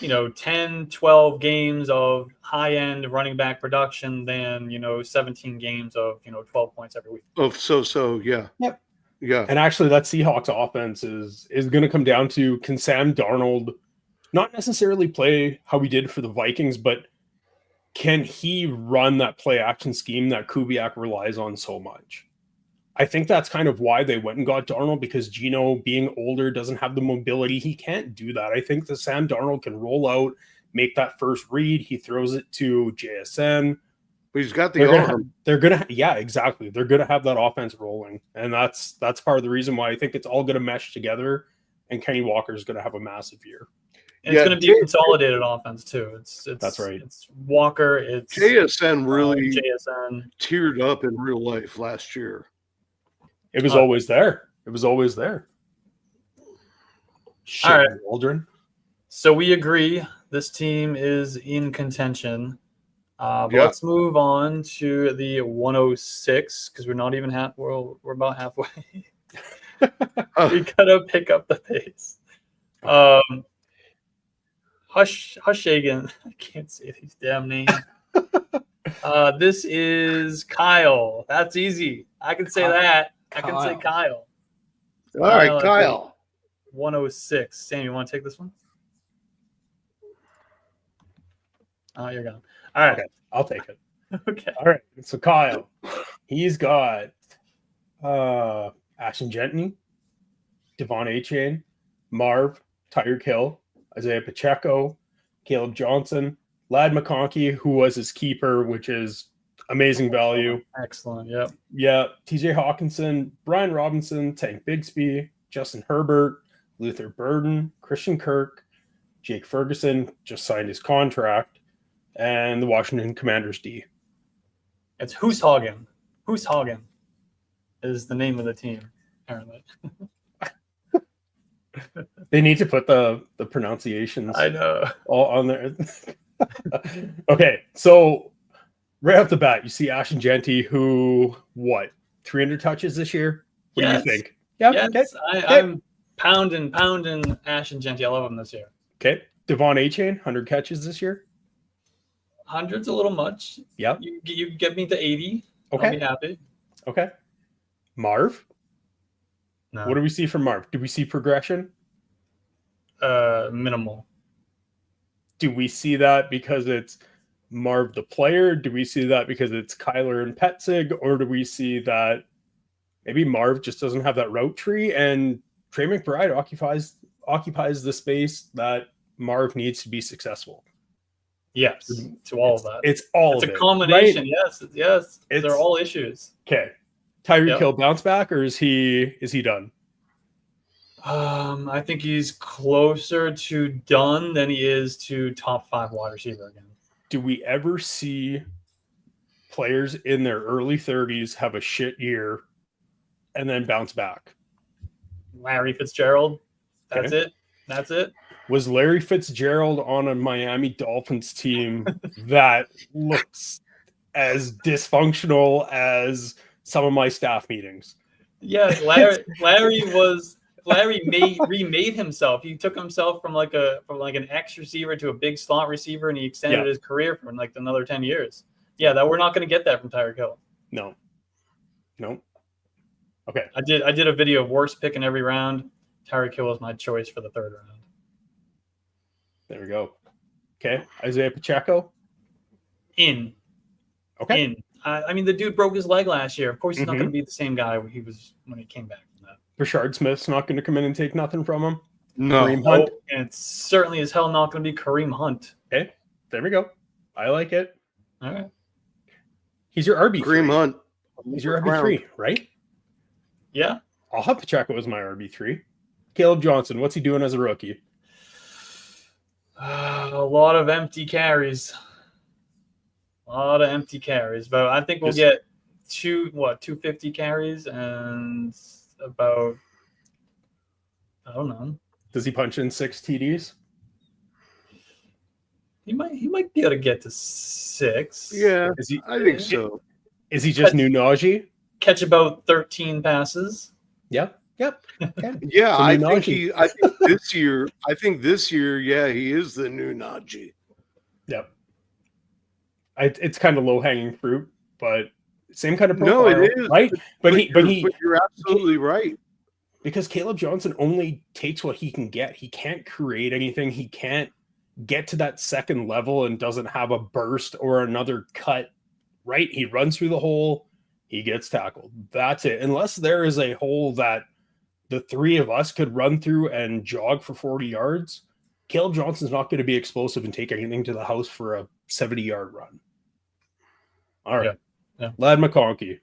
10, 12 games of high end running back production than 17 games of 12 points every week. Yeah. Yep. Yeah. And actually, that Seahawks offense is going to come down to, can Sam Darnold not necessarily play how he did for the Vikings, but can he run that play action scheme that Kubiak relies on so much? I think that's kind of why they went and got Darnold, because Geno, being older, doesn't have the mobility. He can't do that. I think that Sam Darnold can roll out, make that first read. He throws it to JSN. But he's got the arm. Exactly. They're going to have that offense rolling. And that's part of the reason why I think it's all going to mesh together, and Kenny Walker is going to have a massive year. And it's going to be a consolidated offense too. That's right. It's Walker. It's JSN really JSN teared up in real life last year. It was always there. Shit, all right. Waldron. So we agree this team is in contention. But let's move on to the 106, because we're not even we're about halfway. We gotta pick up the pace. Hushagan. I can't say these damn names. This is Kyle. That's easy. I can say that. I can say Kyle. All right, Kyle. 106. Sam, you want to take this one? Oh, you're gone. All right. Okay, I'll take it. Okay. All right. So Kyle, he's got Ashton Gentney, Devon A-Chain, Marv, Tyreek Hill, Isaiah Pacheco, Caleb Johnson, Lad McConkey, who was his keeper, which is amazing value. Excellent. Yep. Yeah, TJ Hawkinson, Brian Robinson, Tank Bigsby, Justin Herbert, Luther Burden, Christian Kirk, Jake Ferguson just signed his contract, and the Washington Commanders D. It's Who's Hoggin. Who's Hoggin is the name of the team, apparently. They need to put the pronunciations I know. all on there. Okay, so right off the bat, you see Ashton Genty, who, 300 touches this year? What Yes. do you think? Yeah, Yes, I'm pounding Ashton Genty. I love him this year. Okay. Devon A-Chain, 100 catches this year? 100's a little much. Yeah. You get me to 80. Okay. I'll be happy. Okay. Marv? No. What do we see from Marv? Do we see progression? Minimal. Do we see that because it's Marv the player? Do we see that because it's Kyler and Petzig? Or do we see that maybe Marv just doesn't have that route tree and Trey McBride occupies the space that Marv needs to be successful? Yes, to all of that. It's all It's of a it, combination. right? Yes. It's- They're all issues. Okay. Tyreek Yep. Hill bounce back, or is he done? I think he's closer to done than he is to top 5 wide receiver again. Do we ever see players in their early 30s have a shit year and then bounce back? Larry Fitzgerald. That's Okay. it. That's it. Was Larry Fitzgerald on a Miami Dolphins team that looks as dysfunctional as some of my staff meetings? Yeah, Larry remade himself. He took himself from an X receiver to a big slot receiver, and he extended his career for like another 10 years. Yeah, that we're not going to get that from Tyreek Hill. No. Okay. I did a video of worst pick in every round. Tyreek Hill was my choice for the 3rd round. There we go. Okay. Isaiah Pacheco. In. I mean, the dude broke his leg last year. Of course, he's not going to be the same guy he was when he came back from that. Rashard Smith's not going to come in and take nothing from him. No. Kareem Hunt. And it's certainly as hell not going to be Kareem Hunt. Okay. There we go. I like it. All right. He's your RB3. Kareem Hunt. He's your RB3, right? Yeah. I'll have Pacheco as my RB3. Caleb Johnson, what's he doing as a rookie? A lot of empty carries. But I think we'll get 250 carries and about, I don't know. Does he punch in 6 TDs? He might be able to get to 6. Yeah, Is I think so. he just new Najee? Catch about 13 passes. Yep. Okay. Yeah, So I new think Najee. I think this year, yeah, he is the new Najee. Yep. It's kind of low hanging fruit, but same kind of profile. No, it is. Right? But you're absolutely right. because Caleb Johnson only takes what he can get. He can't create anything. He can't get to that second level and doesn't have a burst or another cut, right? He runs through the hole, he gets tackled. That's it. Unless there is a hole that the 3 of us could run through and jog for 40 yards, Caleb Johnson's not going to be explosive and take anything to the house for a 70-yard run. All right. Yeah. Lad McConkey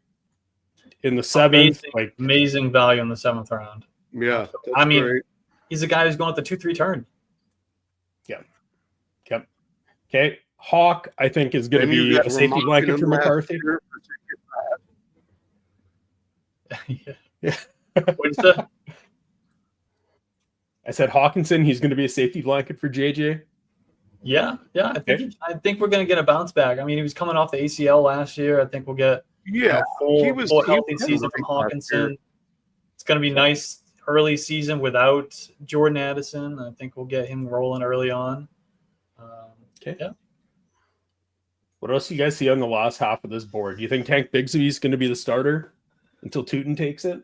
in the 7th. Amazing value in the 7th round. Yeah, that's I mean, great. he's a guy who's going at the 2-3 turn. Yep. Okay. Hawk, I think, is going to And you be got a safety Ramon blanket in for last McCarthy. year for Yeah. What's the? I said Hawkinson, he's going to be a safety blanket for JJ. Yeah. I think we're going to get a bounce back. I mean, he was coming off the ACL last year. I think we'll get Yeah, full he healthy was season from great last Hawkinson. year. It's going to be nice early season without Jordan Addison. I think we'll get him rolling early on. Okay. Yeah. What else do you guys see on the last half of this board? Do you think Tank Bigsby is going to be the starter until Tootin takes it?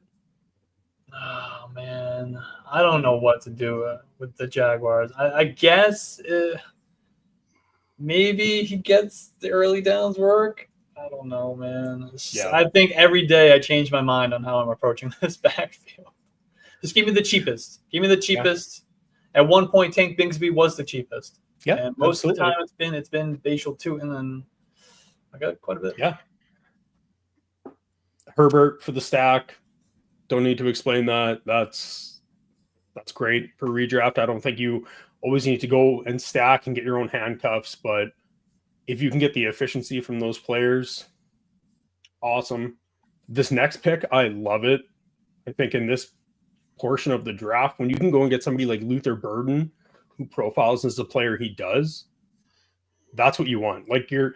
Oh, man. I don't know what to do with the Jaguars. I guess maybe he gets the early downs work. I don't know, man. Yeah. I think every day I change my mind on how I'm approaching this backfield. Just give me the cheapest. Give me the cheapest. At one point, Tank Bigsby was the cheapest. Yeah, and most absolutely. of the time it's been Bashal Tootin, and I got quite a bit. Yeah. Herbert for the stack. Don't need to explain that. That's great for redraft. I don't think you always need to go and stack and get your own handcuffs, but if you can get the efficiency from those players, awesome. This next pick, I love it. I think in this portion of the draft, when you can go and get somebody like Luther Burden, who profiles as the player he does, that's what you want. Like your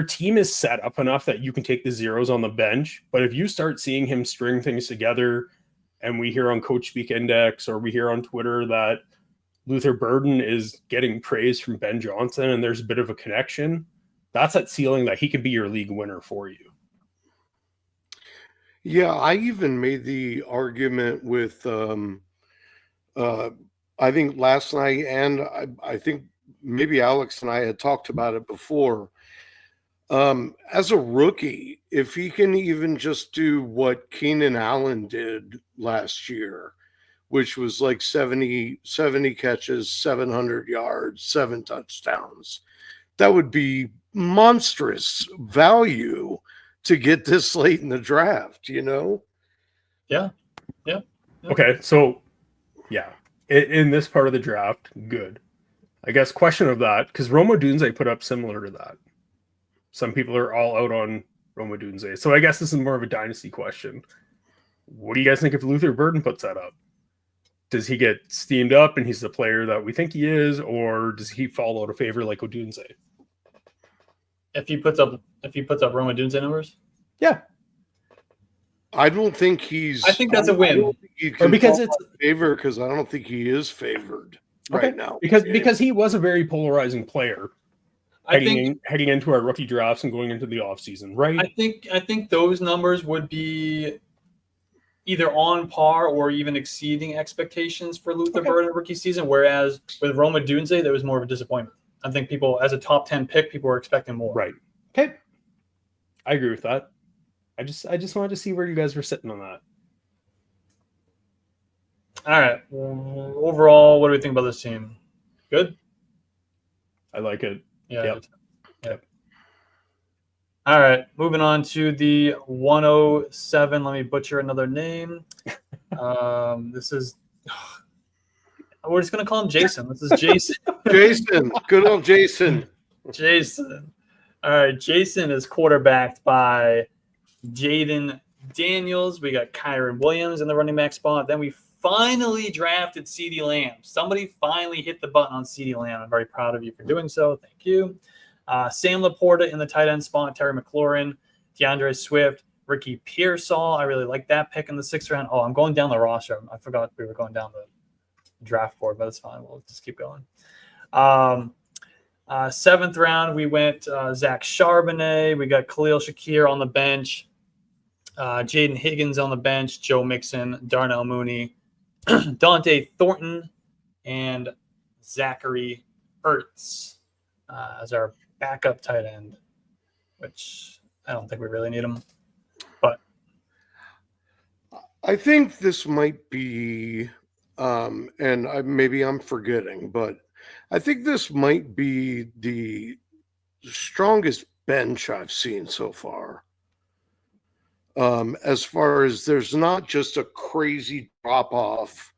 team is set up enough that you can take the zeros on the bench, but if you start seeing him string things together, and we hear on Coach Speak Index or we hear on Twitter that Luther Burden is getting praise from Ben Johnson and there's a bit of a connection, that's that ceiling that he could be your league winner for you. Yeah, I even made the argument with I think last night, and I think maybe Alex and I had talked about it before. As a rookie, if he can even just do what Keenan Allen did last year, which was like 70 catches, 700 yards, 7 touchdowns, that would be monstrous value to get this late in the draft, you know? Yeah. Okay, so yeah, in this part of the draft, good. I guess question of that, because Roma Dunze put up similar to that. Some people are all out on Roma Dunze. So I guess this is more of a dynasty question. What do you guys think if Luther Burden puts that up? Does he get steamed up and he's the player that we think he is, or does he fall out of favor like Odunze? If he puts up Roma Dunze numbers, Yeah. I don't think he's. I think that's a win. Or because it's favor, because I don't think he is favored right now. Because he was a very polarizing player heading into our rookie drafts and going into the offseason, right? I think those numbers would be either on par or even exceeding expectations for Luther Burden rookie season, whereas with Roma Dunze, there was more of a disappointment. I think people, as a top 10 pick, people were expecting more. Right. Okay. I agree with that. I just wanted to see where you guys were sitting on that. All right. Overall, what do we think about this team? Good? I like it. Yeah. Yep. All right. Moving on to the 107. Let me butcher another name. This is... We're just going to call him Jason. This is Jason. Jason. Good old Jason. Jason. All right. Jason is quarterbacked by Jaden Daniels. We got Kyron Williams in the running back spot. Then we finally drafted CeeDee Lamb. Somebody finally hit the button on CeeDee Lamb. I'm very proud of you for doing so. Thank you. Sam Laporta in the tight end spot. Terry McLaurin, DeAndre Swift, Ricky Pearsall. I really like that pick in the 6th round. Oh, I'm going down the roster. I forgot we were going down the draft board, but it's fine. We'll just keep going. 7th round, we went Zach Charbonnet. We got Khalil Shakir on the bench. Jaden Higgins on the bench. Joe Mixon, Darnell Mooney, Dante Thornton, and Zachary Ertz as our backup tight end, which I don't think we really need him. But I think this might be, and maybe I'm forgetting, but I think this might be the strongest bench I've seen so far. As far as there's not just a crazy drop off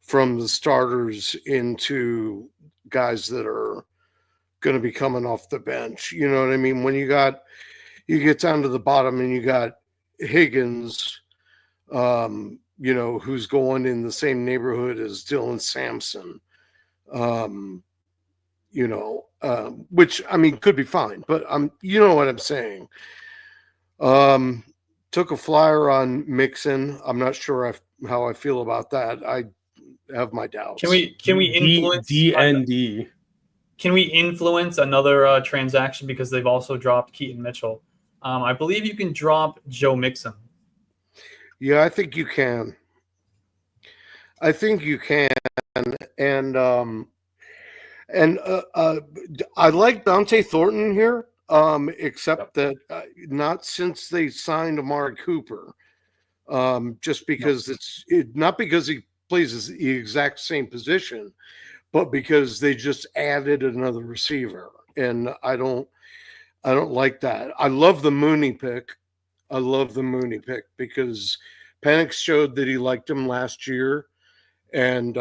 from the starters into guys that are going to be coming off the bench. You know what I mean? When you get down to the bottom and you got Higgins, who's going in the same neighborhood as Dylan Sampson, which I mean could be fine, but you know what I'm saying. Took a flyer on Mixon. I'm not sure how I feel about that. I have my doubts. Can we influence DND? Can we influence another transaction because they've also dropped Keaton Mitchell? I believe you can drop Joe Mixon. Yeah, I think you can. And I like Dante Thornton here. Except that not since they signed Amari Cooper. Just because not because he plays the exact same position, but because they just added another receiver, and I don't like that. I love the Mooney pick. Because Penix showed that he liked him last year, and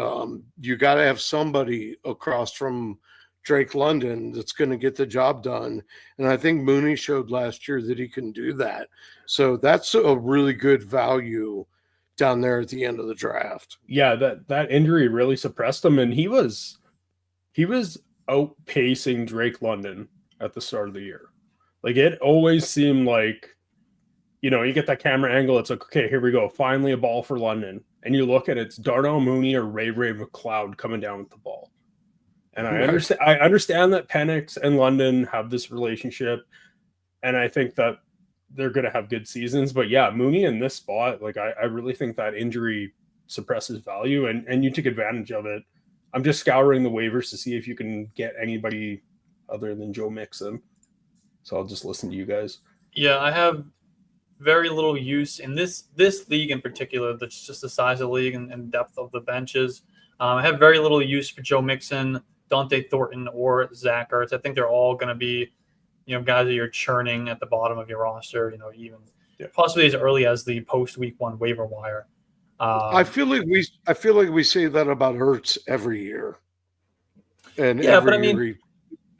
you got to have somebody across from Drake London that's going to get the job done. And I think Mooney showed last year that he can do that. So that's a really good value down there at the end of the draft. Yeah, that injury really suppressed him, and he was outpacing Drake London at the start of the year. Like, it always seemed like, you get that camera angle, it's like, okay, here we go, finally a ball for London. And you look at it's Darnell Mooney or Ray McLeod coming down with the ball. And I understand that Penix and London have this relationship, and I think that they're going to have good seasons. But yeah, Mooney in this spot, like, I really think that injury suppresses value, and you took advantage of it. I'm just scouring the waivers to see if you can get anybody other than Joe Mixon. So I'll just listen to you guys. Yeah, I have very little use in this league in particular. That's just the size of the league and depth of the benches. I have very little use for Joe Mixon, Dante Thornton, or Zach Ertz. I think they're all going to be, guys that you're churning at the bottom of your roster. Even possibly as early as the post week 1 waiver wire. I feel like we say that about Ertz every year. And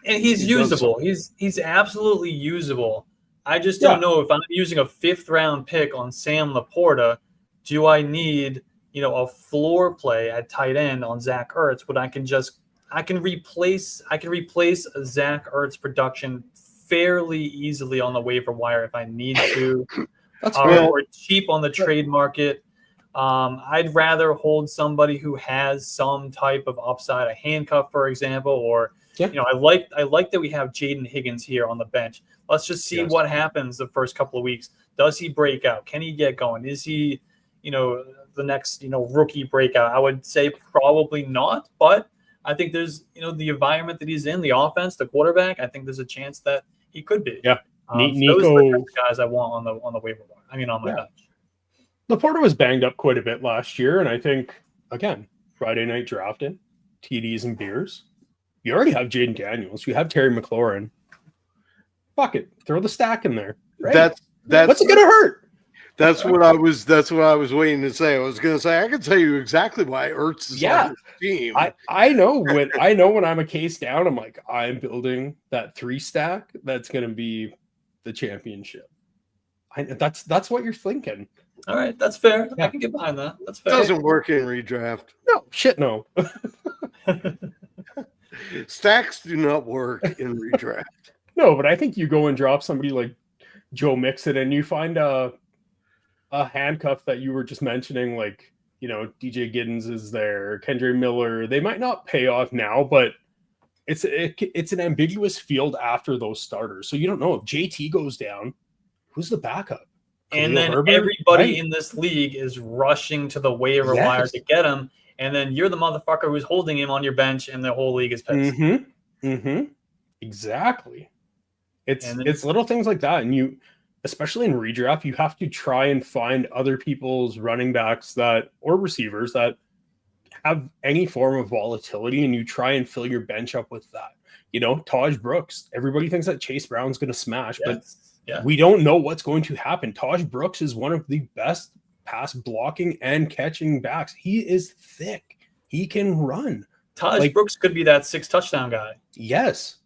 and he's usable. He's absolutely usable. I just don't know if I'm using a 5th round pick on Sam Laporta. Do I need a floor play at tight end on Zach Ertz? But I can replace Zach Ertz production fairly easily on the waiver wire if I need to. That's or cheap on the trade market. I'd rather hold somebody who has some type of upside, a handcuff, for example, or I like that we have Jaden Higgins here on the bench. Let's just see what happens the first couple of weeks. Does he break out? Can he get going? Is he, the next, rookie breakout? I would say probably not, but I think there's, the environment that he's in, the offense, the quarterback. I think there's a chance that he could be. Yeah, Nico, those are the guys I want on the waiver wire. On my bench. Laporta was banged up quite a bit last year, and I think, again, Friday night drafting, TDs and beers. You already have Jaden Daniels. You have Terry McLaurin. Fuck it, throw the stack in there. Right? That's what's it gonna hurt? That's what I was waiting to say. I was gonna say I can tell you exactly why Ertz is on this team. I know when I'm a case down, I'm like, I'm building that 3 stack that's gonna be the championship. That's what you're thinking. All right, that's fair. Yeah. I can get behind that. That's fair. It doesn't work in redraft. No, shit, no. Stacks do not work in redraft. No, but I think you go and drop somebody like Joe Mixon, and you find a handcuff that you were just mentioning, like, DJ Giddens is there, Kendre Miller. They might not pay off now, but it's an ambiguous field after those starters. So you don't know if JT goes down, who's the backup? And then everybody in this league is rushing to the waiver wire to get him. And then you're the motherfucker who's holding him on your bench, and the whole league is pissed. Exactly. It's little things like that. And you, especially in redraft, you have to try and find other people's running backs or receivers that have any form of volatility, and you try and fill your bench up with that. Taj Brooks. Everybody thinks that Chase Brown's going to smash, but we don't know what's going to happen. Taj Brooks is one of the best pass blocking and catching backs. He is thick. He can run. Taj Brooks could be that 6 touchdown guy. Yes.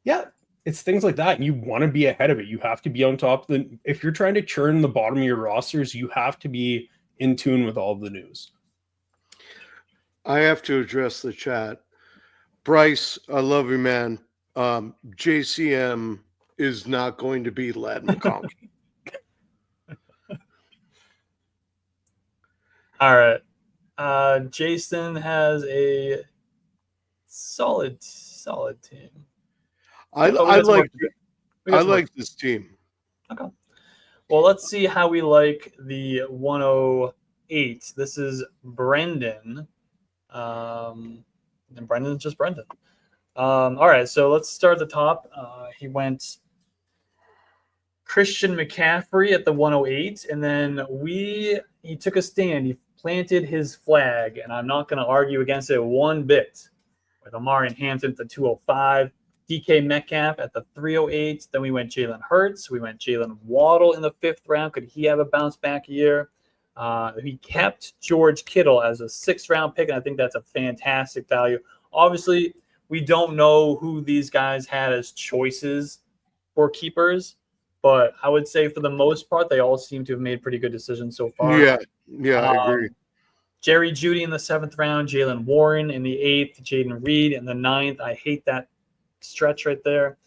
Yeah. It's things like that. You want to be ahead of it. You have to be on top of if you're trying to churn the bottom of your rosters, you have to be in tune with all of the news. I have to address the chat. Bryce, I love you, man. JCM is not going to be Lad McConkey. All right. Jason has a solid team. I like this team. Okay. Well, let's see how we like the 108. This is Brendan. And Brendan's just Brendan. All right, so let's start at the top. He went Christian McCaffrey at the 108, and then he took a stand. He planted his flag, and I'm not going to argue against it one bit. With Amari and Hampton at the 205, DK Metcalf at the 308. Then we went Jalen Hurts. We went Jalen Waddle in the 5th round. Could he have a bounce back year? He kept George Kittle as a 6th round pick, and I think that's a fantastic value. Obviously, we don't know who these guys had as choices for keepers, but I would say for the most part, they all seem to have made pretty good decisions so far. Yeah, I agree. Jerry Jeudy in the 7th round, Jalen Warren in the 8th, Jaden Reed in the 9th. I hate that stretch right there.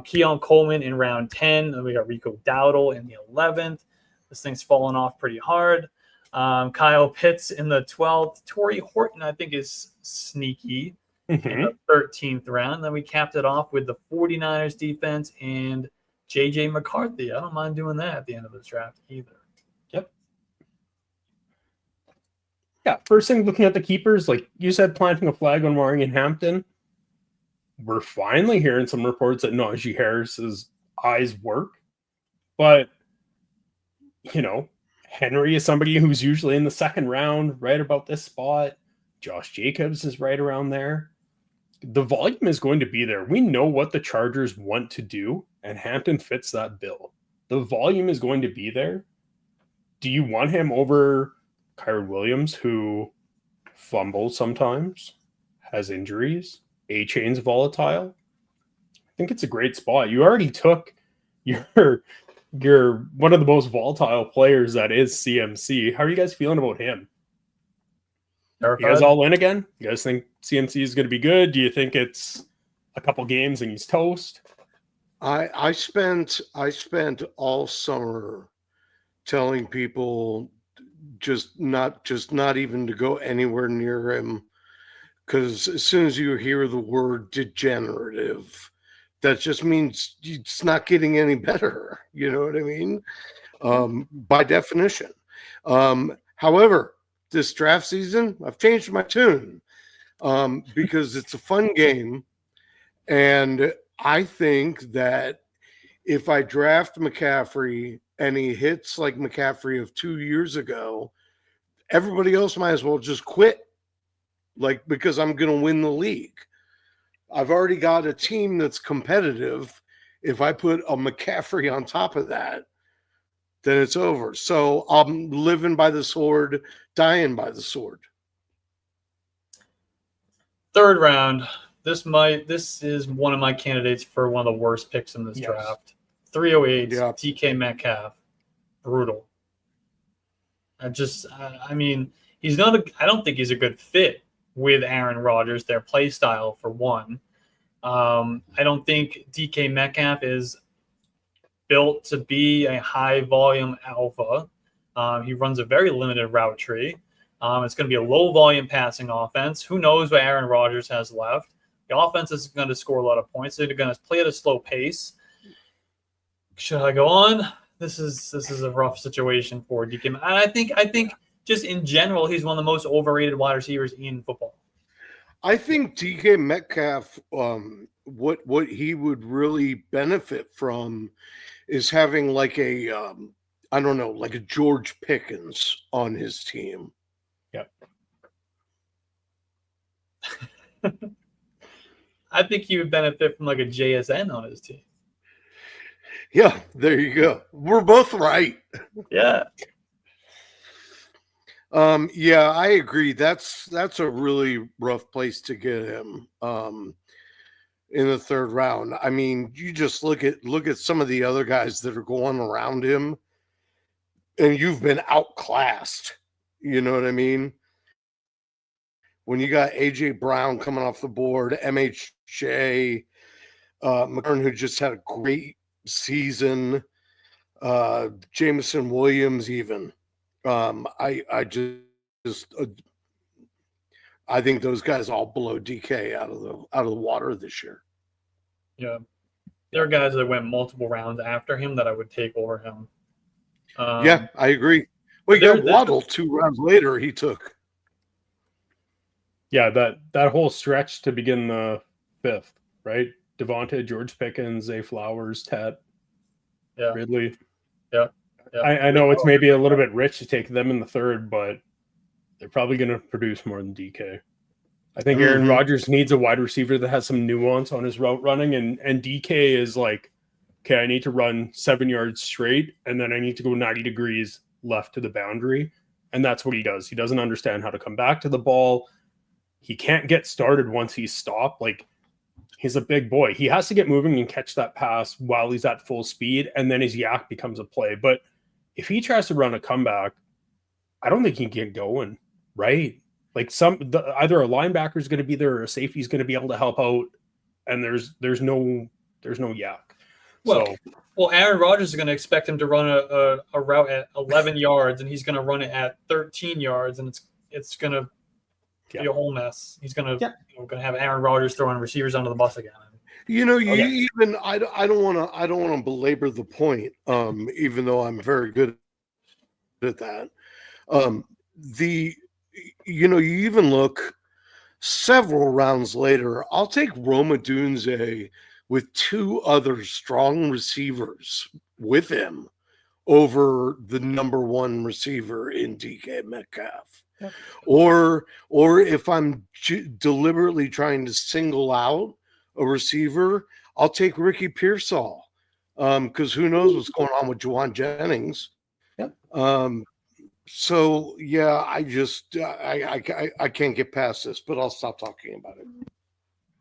Keon Coleman in round 10. Then we got Rico Dowdle in the 11th. This thing's fallen off pretty hard. Kyle Pitts in the 12th. Torrey Horton, I think, is sneaky in the 13th round. Then we capped it off with the 49ers defense and J.J. McCarthy. I don't mind doing that at the end of this draft either. Yep. Yeah, first thing, looking at the keepers, like you said, planting a flag on Warren and Hampton. We're finally hearing some reports that Najee Harris's eyes work. But, Henry is somebody who's usually in the 2nd round, right about this spot. Josh Jacobs is right around there. The volume is going to be there. We know what the Chargers want to do, and Hampton fits that bill. The volume is going to be there. Do you want him over Kyron Williams, who fumbles sometimes, has injuries, A-Chain's volatile? I think it's a great spot. You already took your one of the most volatile players that is CMC. How are you guys feeling about him? You guys all in again? You guys think CMC is going to be good? Do you think it's a couple games and he's toast? I spent all summer telling people just not even to go anywhere near him, because as soon as you hear the word degenerative, that just means it's not getting any better. You know what I mean? By definition. However, this draft season, I've changed my tune because it's a fun game. And I think that if I draft McCaffrey and he hits like McCaffrey of 2 years ago, everybody else might as well just quit, because I'm going to win the league. I've already got a team that's competitive. If I put a McCaffrey on top of that, then it's over. So I'm living by the sword, dying by the sword. 3rd round. This is one of my candidates for one of the worst picks in this draft. 308, DK Metcalf. Brutal. I mean, he's not I don't think he's a good fit with Aaron Rodgers, their play style, for one. I don't think DK Metcalf is built to be a high volume alpha. He runs a very limited route tree. It's going to be a low volume passing offense. Who knows what Aaron Rodgers has left? The offense is going to score a lot of points. They're going to play at a slow pace. Should I go on? This is a rough situation for DK. And I think just in general, he's one of the most overrated wide receivers in football. I think DK Metcalf, what he would really benefit from is having like a George Pickens on his team. Yep. I think he would benefit from like a JSN on his team. Yeah, there you go. We're both right. Yeah. Yeah, I agree. That's a really rough place to get him in the 3rd round. I mean, you just look at some of the other guys that are going around him, and you've been outclassed. You know what I mean? When you got AJ Brown coming off the board, MHJ, McLaurin, who just had a great season, Jameson Williams, even. I think those guys all blow DK out of the water this year. Yeah, there are guys that went multiple rounds after him that I would take over him. Yeah, I agree. Well, you got Waddle 2 rounds later. He took. Yeah, that whole stretch to begin the 5th, right? Devonta, George Pickens, Zay Flowers, Ted. Yeah. Ridley. Yeah. I know it's maybe a little bit rich to take them in the third, but they're probably going to produce more than DK. I think Aaron Rodgers needs a wide receiver that has some nuance on his route running, and DK is like, okay, I need to run 7 yards straight, and then I need to go 90 degrees left to the boundary, and that's what he does. He doesn't understand how to come back to the ball. He can't get started once he's stopped. Like, he's a big boy. He has to get moving and catch that pass while he's at full speed, and then his yak becomes a play. But if he tries to run a comeback, I don't think he can get going, right? Like either a linebacker is going to be there or a safety is going to be able to help out, and there's no yak. Well, Aaron Rodgers is going to expect him to run a route at 11 yards, and he's going to run it at 13 yards, and it's going to be a whole mess. He's going to going to have Aaron Rodgers throwing receivers under the bus again. Even I don't want to belabor the point, even though I'm very good at that. You even look several rounds later, I'll take Roma Dunze with 2 other strong receivers with him over the number 1 receiver in DK Metcalf. Yep. Or if I'm deliberately trying to single out a receiver, I'll take Ricky Pearsall, because who knows what's going on with Juwan Jennings. Yep. So yeah, I can't get past this, but I'll stop talking about it.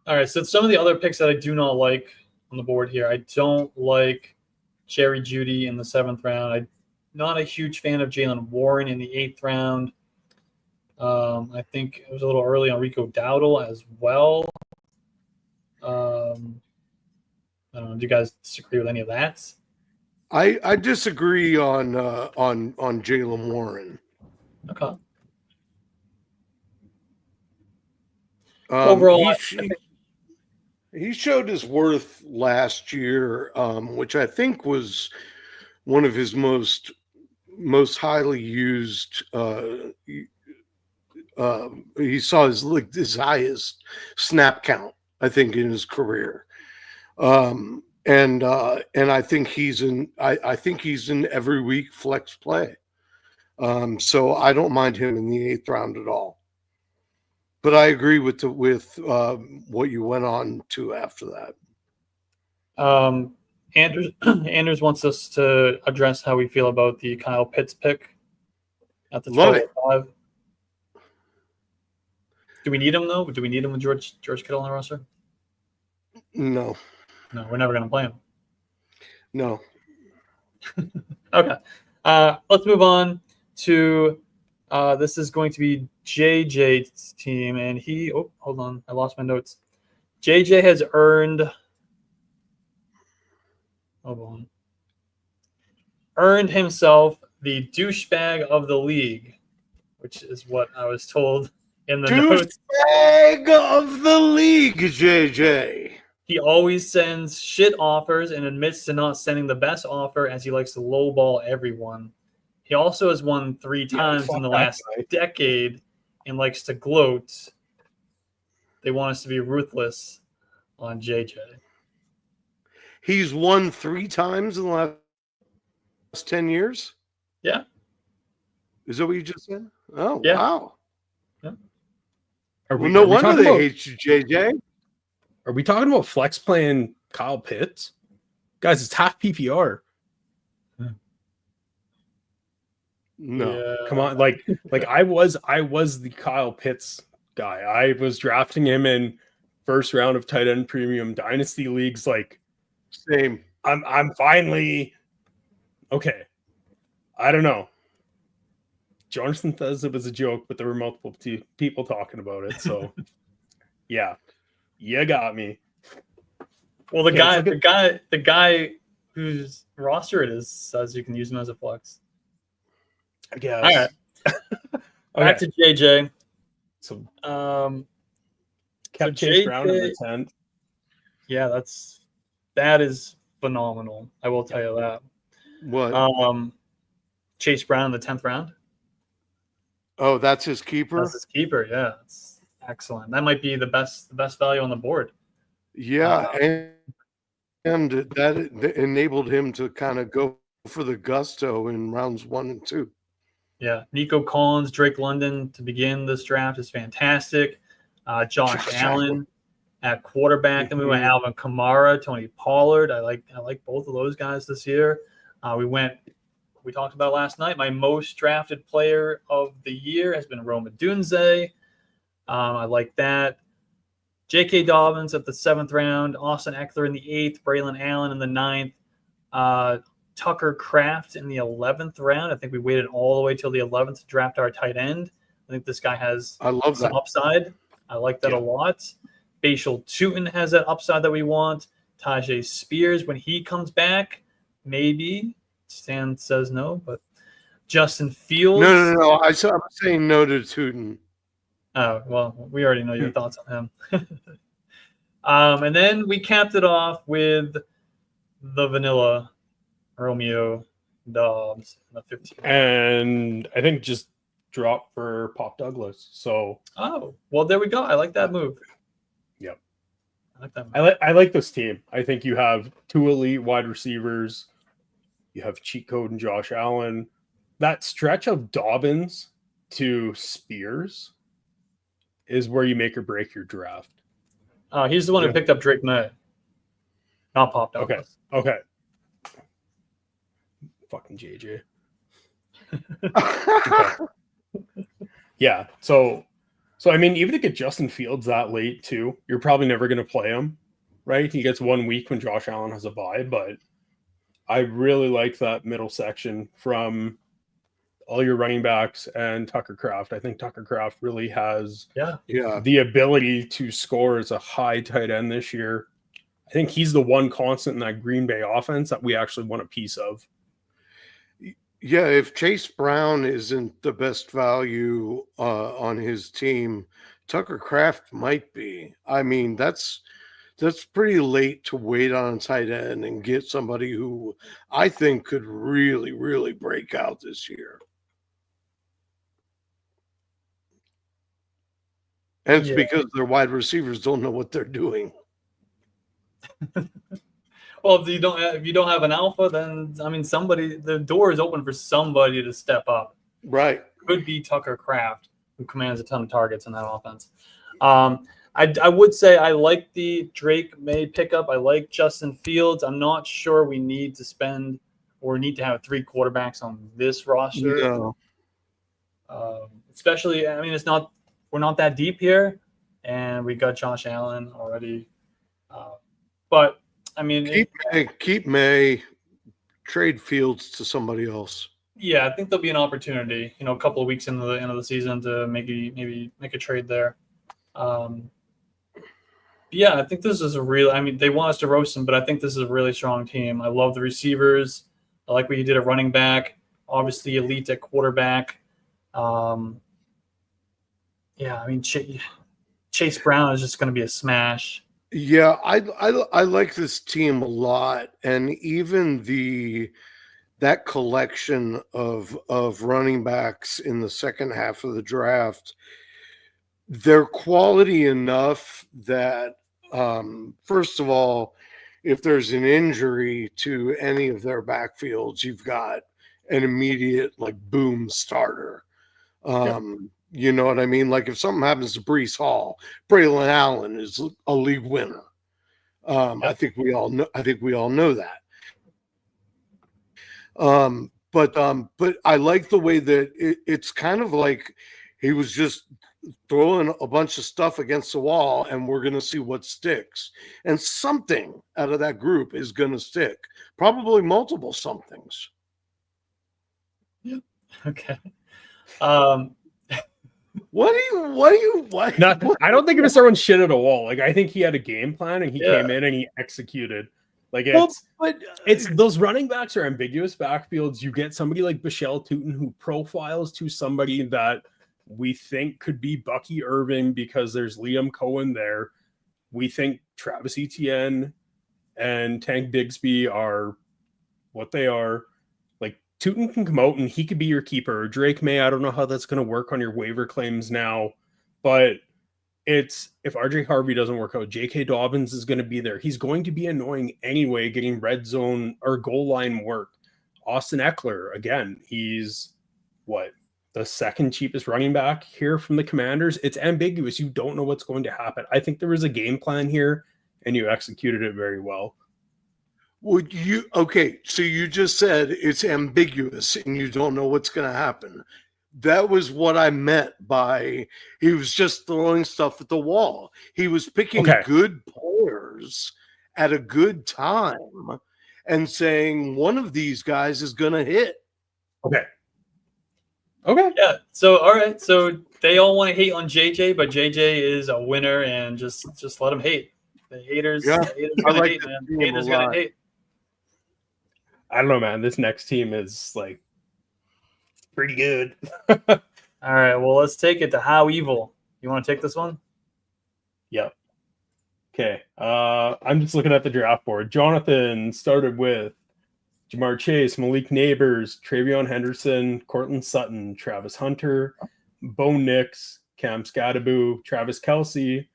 All right, so some of the other picks that I do not like on the board here, I don't like Jerry Jeudy in the 7th round. I'm not a huge fan of Jalen Warren in the 8th round. I think it was a little early on Rico Dowdle as well. I don't know. Do you guys disagree with any of that? I disagree on Jalen Warren. Okay. Overall, he showed his worth last year, which I think was one of his most highly used. He saw his highest snap count, I think, in his career. And I think he's in. I think he's in every week flex play. So I don't mind him in the 8th round at all. But I agree with what you went on to after that. Anders wants us to address how we feel about the Kyle Pitts pick at the 12-5. Do we need him though? Do we need him with George Kittle on the roster? No, we're never going to play him. No. Okay. Let's move on to this is going to be JJ's team, and hold on, I lost my notes. JJ has earned himself the douchebag of the league, which is what I was told in the notes. Douchebag of the league, JJ. He always sends shit offers and admits to not sending the best offer, as he likes to lowball everyone. He also has won 3 times in the last decade and likes to gloat. They want us to be ruthless on JJ. He's won 3 times in the last 10 years? Yeah. Is that what you just said? Oh, yeah. Wow. Yeah. No wonder they hate you, JJ. Are we talking about flex playing Kyle Pitts? Guys, it's half PPR. No. Yeah. Come on. Like I was the Kyle Pitts guy. I was drafting him in 1st round of tight end premium dynasty leagues. Like, same. I'm finally okay. I don't know. Jonathan says it was a joke, but there were multiple people talking about it. So yeah. You got me. Well, the guy whose roster it is says you can use him as a flex. I guess. All right. Back to JJ. So kept Chase Brown in the 10th. Yeah, that is phenomenal. I will tell you that. What? Chase Brown in the 10th round. Oh, that's his keeper? That's his keeper, yeah. It's excellent. That might be the best value on the board. Yeah, and that enabled him to kind of go for the gusto in rounds 1 and 2. Yeah, Nico Collins, Drake London to begin this draft is fantastic. Josh Allen at quarterback. Then we went Alvin Kamara, Tony Pollard. I like both of those guys this year. We talked about last night. My most drafted player of the year has been Rome Odunze. I like that. J.K. Dobbins at the 7th round, Austin Eckler in the 8th, Braylon Allen in the 9th, Tucker Kraft in the 11th round. I think we waited all the way till the 11th to draft our tight end. I think this guy has some upside. I like that a lot. Bashal Tutin has that upside that we want. Tajay Spears, when he comes back, maybe. Stan says no, but Justin Fields. No. I'm saying no to Tutin. Oh, well, we already know your thoughts on him. And then we capped it off with the vanilla Romeo Dobbs in the 15th. And I think just drop for Pop Douglas. So well, there we go. I like that move. Yep. I like that move. I like this team. I think you have 2 elite wide receivers. You have cheat code and Josh Allen. That stretch of Dobbins to Spears is where you make or break your draft. He's the one who picked up Drake May, not Pop Douglas. Okay. Fucking JJ. Yeah. So I mean, even to get Justin Fields that late too, you're probably never going to play him, right? He gets 1 week when Josh Allen has a bye, but I really like that middle section from all your running backs and Tucker Kraft. I think Tucker Kraft really has the ability to score as a high tight end this year. I think he's the one constant in that Green Bay offense that we actually want a piece of. Yeah, if Chase Brown isn't the best value on his team, Tucker Kraft might be. I mean, that's pretty late to wait on a tight end and get somebody who I think could really, really break out this year. And it's because their wide receivers don't know what they're doing. Well, if you don't have an alpha, then I mean, the door is open for somebody to step up. Right. Could be Tucker Kraft, who commands a ton of targets in that offense. I would say I like the Drake May pickup. I like Justin Fields. I'm not sure we need to spend or need to have 3 quarterbacks on this roster. No. Especially, I mean, we're not that deep here, and we got Josh Allen already. But I mean, keep May, trade Fields to somebody else. Yeah, I think there'll be an opportunity, a couple of weeks into the end of the season to maybe make a trade there. Yeah, I think this is they want us to roast him, but I think this is a really strong team. I love the receivers. I like what he did at running back. Obviously, elite at quarterback. Yeah, I mean, Chase Brown is just going to be a smash. Yeah, I like this team a lot, and even that collection of running backs in the second half of the draft, they're quality enough that first of all, if there's an injury to any of their backfields, you've got an immediate boom starter. You know what I mean? Like if something happens to Breece Hall, Braylon Allen is a league winner. I think we all know that. But I like the way that it's kind of like he was just throwing a bunch of stuff against the wall, and we're going to see what sticks. And something out of that group is going to stick. Probably multiple somethings. Yeah. Okay. What? Nothing. I don't think he was throwing shit at a wall. I think he had a game plan and he came in and he executed. It's those running backs are ambiguous backfields. You get somebody like Bashal Tutin who profiles to somebody that we think could be Bucky Irving because there's Liam Cohen there. We think Travis Etienne and Tank Bigsby are what they are. Tutin can come out and he could be your keeper. Drake May, I don't know how that's going to work on your waiver claims now, but it's if RJ Harvey doesn't work out, J.K. Dobbins is going to be there. He's going to be annoying anyway, getting red zone or goal line work. Austin Eckler, again, he's what? The second cheapest running back here from the Commanders. It's ambiguous. You don't know what's going to happen. I think there was a game plan here, and you executed it very well. Would you? Okay, so you just said it's ambiguous and you don't know what's going to happen. That was what I meant by he was just throwing stuff at the wall. He was picking good players at a good time and saying one of these guys is going to hit. Okay. Yeah. So all right. So they all want to hate on JJ, but JJ is a winner, and just let them hate. The haters. Yeah, the haters gonna hate, man. The haters gonna hate. I don't know, man. This next team is like pretty good. All right. Well, let's take it to How Evil. You want to take this one? Yep. Okay. I'm just looking at the draft board. Jonathan started with Jamar Chase, Malik Neighbors, Travion Henderson, Cortland Sutton, Travis Hunter, Bo Nix, Cam Scadaboo, Travis Kelce,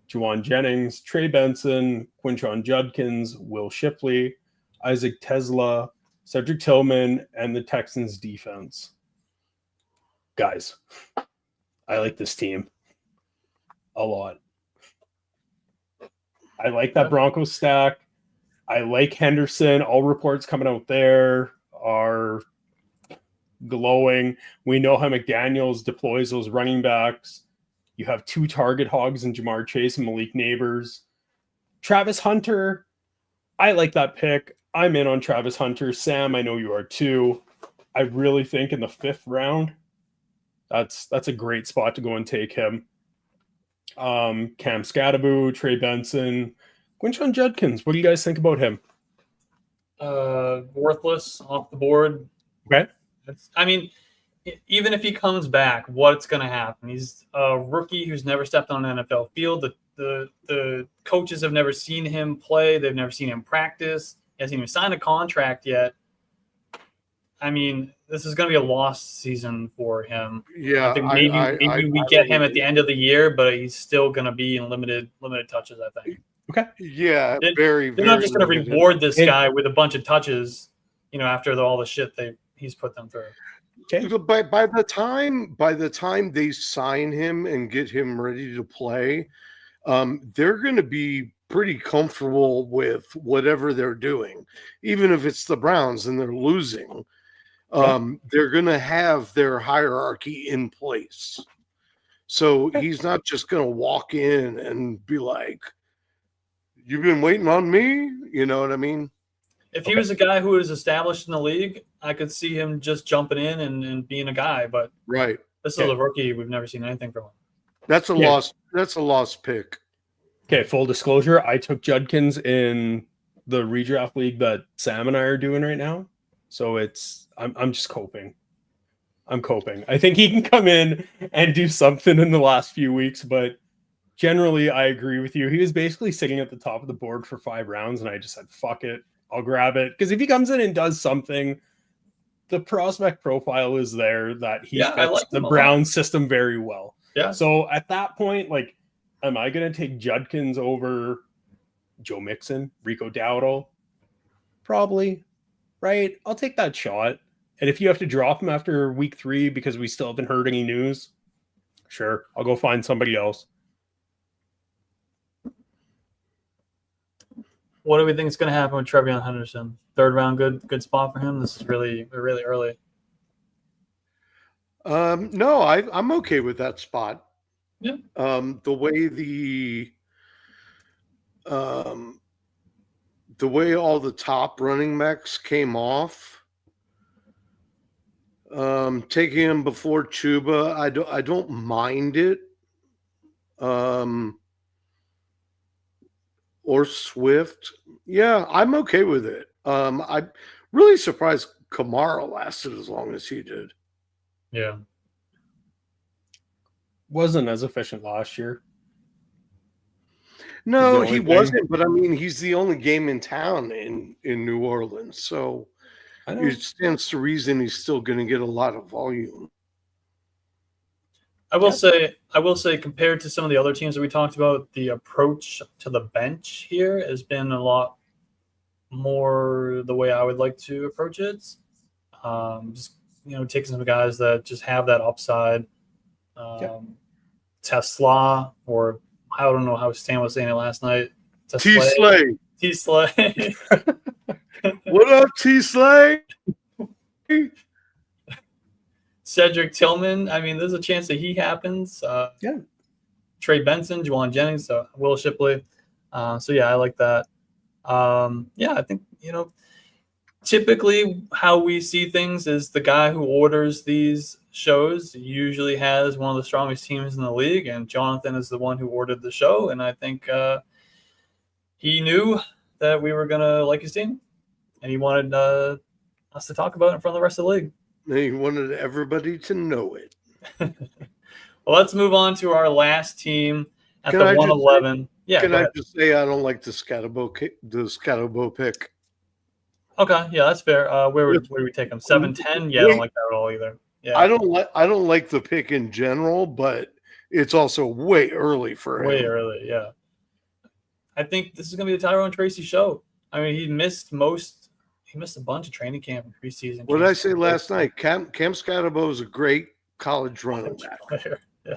Juwan Jennings, Trey Benson, Quinshon Judkins, Will Shipley, Isaac Tesla, Cedric Tillman, and the Texans defense. Guys, I like this team a lot. I like that Broncos stack. I like Henderson. All reports coming out there are glowing. We know how McDaniels deploys those running backs. You have two target hogs in Jamar Chase and Malik Neighbors. Travis Hunter, I like that pick. I'm in on Travis Hunter. Sam, I know you are too. I really think in the 5th round, that's a great spot to go and take him. Cam Scadaboo, Trey Benson, Quinshon Judkins. What do you guys think about him? Worthless off the board. Okay. I mean, even if he comes back, what's going to happen? He's a rookie who's never stepped on an NFL field. The coaches have never seen him play. They've never seen him practice. He hasn't even signed a contract yet. I mean, this is going to be a lost season for him. Yeah, I think maybe we get him at the end of the year, but he's still going to be in limited touches, I think. Okay. Yeah, They're not just going to reward this guy with a bunch of touches, after all the shit he's put them through. Okay. By the time they sign him and get him ready to play, they're going to be pretty comfortable with whatever they're doing, even if it's the Browns and they're losing. They're going to have their hierarchy in place. So he's not just going to walk in and be like, "You've been waiting on me." You know what I mean? If he was a guy who was established in the league, I could see him just jumping in and being a guy. But this is a rookie. We've never seen anything from him. That's a lost. That's a lost pick. Okay, full disclosure, I took Judkins in the redraft league that Sam and I are doing right now. So I'm just coping. I'm coping. I think he can come in and do something in the last few weeks, but generally I agree with you. He was basically sitting at the top of the board for 5 rounds, and I just said, fuck it, I'll grab it. Because if he comes in and does something, the prospect profile is there that he fits the Brown system very well. Yeah. So at that point, like, am I going to take Judkins over Joe Mixon, Rico Dowdle? Probably, right? I'll take that shot. And if you have to drop him after week 3 because we still haven't heard any news, sure, I'll go find somebody else. What do we think is going to happen with Travion Henderson? 3rd round, good spot for him. This is really early. No, I'm okay with that spot. Yeah. The way all the top running backs came off, taking him before Chuba, I don't mind it. Or Swift. Yeah, I'm okay with it. I'm really surprised Kamara lasted as long as he did. Yeah. Wasn't as efficient last year. No, he wasn't, but I mean, he's the only game in town in New Orleans, so it stands to reason he's still going to get a lot of volume. I will say, compared to some of the other teams that we talked about, the approach to the bench here has been a lot more the way I would like to approach it. Just taking some guys that just have that upside. Tesla, or I don't know how Stan was saying it last night. T-Slay. T-Slay. What up, T-Slay? Cedric Tillman. I mean, there's a chance that he happens. Trey Benson, Juwan Jennings, Will Shipley. So yeah, I like that. I think typically how we see things is the guy who orders these shows usually has one of the strongest teams in the league, and Jonathan is the one who ordered the show, and I think he knew that we were gonna like his team, and he wanted us to talk about it in front of the rest of the league. He wanted everybody to know it. Well, let's move on to our last team at the 111. Can I just say I don't like the Scatterbo pick? Okay, yeah, that's fair. Where would we take him? 7-10? Yeah, I don't like that at all either. Yeah, I don't like the pick in general, but it's also way early for him. Way early, yeah. I think this is gonna be the Tyrone Tracy show. I mean, he missed a bunch of training camp and preseason. What did I say last night? Cam Scatterbo is a great college running back. Player. Yeah.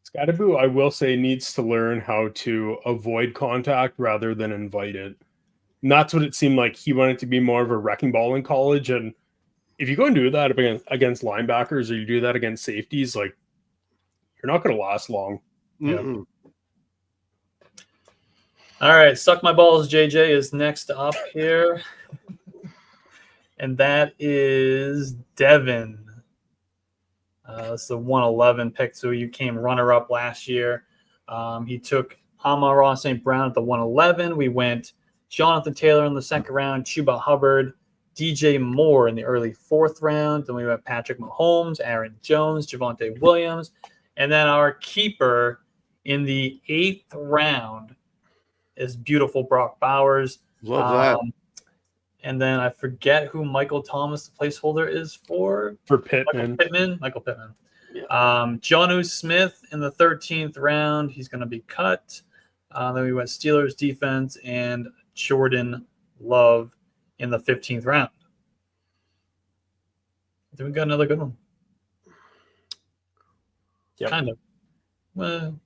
Scatterbo, I will say, needs to learn how to avoid contact rather than invite it. And that's what it seemed like. He wanted to be more of a wrecking ball in college. And if you go and do that against linebackers, or you do that against safeties, like, you're not going to last long. Mm-mm. Yeah. All right, Suck My Balls JJ is next up here. And that is Devin. It's the 111 pick, so you came runner-up last year. He took Amon-Ra St. Brown at the 111. We went Jonathan Taylor in the second round, Chuba Hubbard, DJ Moore in the early fourth round. Then we went Patrick Mahomes, Aaron Jones, Javonte Williams. And then our keeper in the 8th round is beautiful Brock Bowers. Love that. And then I forget who Michael Thomas, the placeholder, is for Pittman. Michael Pittman. Yeah. Jonnu Smith in the 13th round. He's going to be cut. Then we went Steelers defense and Jordan Love in the 15th round. Then we got another good one. Yep. Kind of. Well,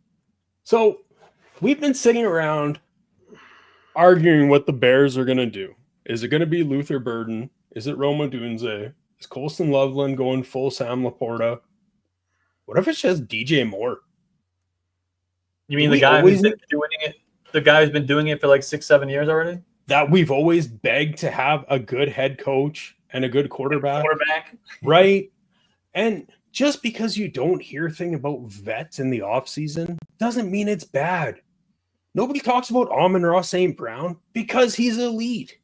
so we've been sitting around arguing what the Bears are going to do. Is it going to be Luther Burden? Is it Roma Dunze? Is Colston Loveland going full Sam Laporta? What if it's just DJ Moore? you mean the guy who's been doing it? The guy who's been doing it for like 6-7 years already? That we've always begged to have a good head coach and a good quarterback. Right? And just because you don't hear anything about vets in the offseason doesn't mean it's bad. Nobody talks about Amon-Ra St. Brown because he's elite.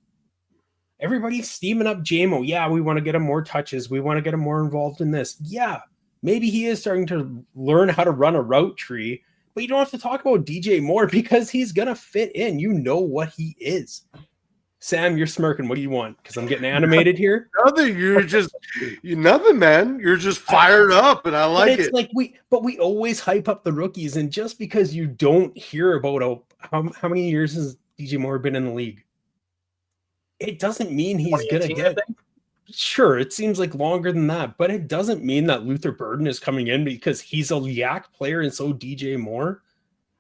Everybody's steaming up JMO. Yeah, we want to get him more touches. We want to get him more involved in this. Yeah, maybe he is starting to learn how to run a route tree, but you don't have to talk about DJ Moore because he's going to fit in. You know what he is. Sam, you're smirking. What do you want? Because I'm getting animated here. Nothing. Nothing, man. You're just fired up, and I like it. Like we always hype up the rookies, and just because you don't hear about how many years has DJ Moore been in the league, it doesn't mean he's gonna get. Sure, it seems like longer than that, but it doesn't mean that Luther Burden is coming in because he's a yak player, and so DJ Moore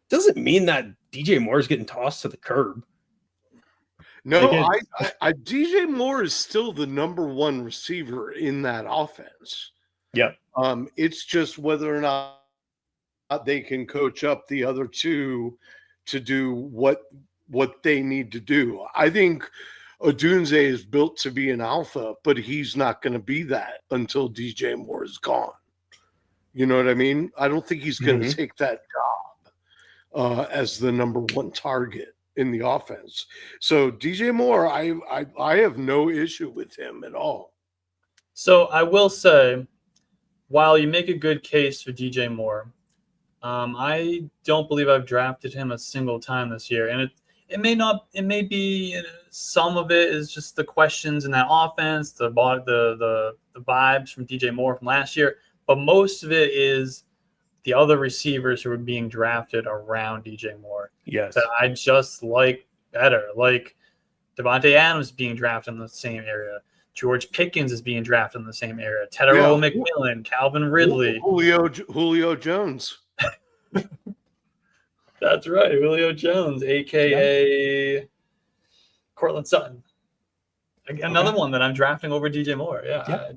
doesn't mean that DJ Moore is getting tossed to the curb. No, I DJ Moore is still the number one receiver in that offense. Yeah. It's just whether or not they can coach up the other two to do what they need to do. I think Odunze is built to be an alpha, but he's not going to be that until DJ Moore is gone. You know what I mean? I don't think he's going to take that job as the number one target in the offense. So DJ Moore, I have no issue with him at all. So I will say, while you make a good case for DJ Moore, I don't believe I've drafted him a single time this year. And it may be some of it is just the questions in that offense, the vibes from DJ Moore from last year. but most of it is the other receivers who are being drafted around DJ Moore Yes. that I just like better. Like Devontae Adams being drafted in the same area. George Pickens is being drafted in the same area. Tedero McMillan, Calvin Ridley. Julio Jones. That's right, Julio Jones, a.k.a. Cortland Sutton. Another one that I'm drafting over DJ Moore. Yeah.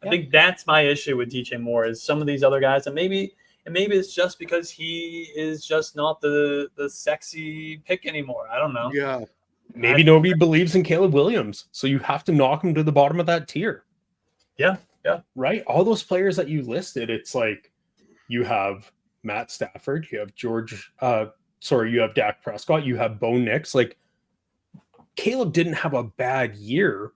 I think that's my issue with DJ Moore is some of these other guys, and maybe it's just because he is just not the sexy pick anymore. I don't know. Yeah. Maybe nobody believes in Caleb Williams, so you have to knock him to the bottom of that tier. Yeah. Right? All those players that you listed, it's like you have Matt Stafford, you have you have Dak Prescott, you have Bo Nix. Like, Caleb didn't have a bad year,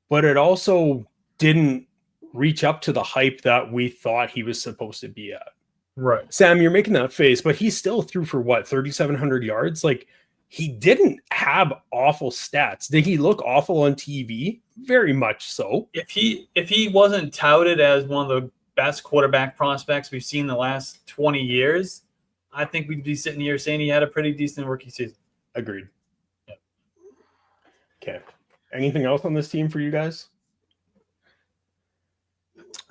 but it also didn't reach up to the hype that we thought he was supposed to be at. Right. Sam, you're making that face, but he still threw for what, 3,700 yards? Like, he didn't have awful stats. Did he look awful on TV? Very much so. If he wasn't touted as one of the best quarterback prospects we've seen in the last 20 years, I think we'd be sitting here saying he had a pretty decent rookie season. Agreed. Yeah. Okay. Anything else on this team for you guys?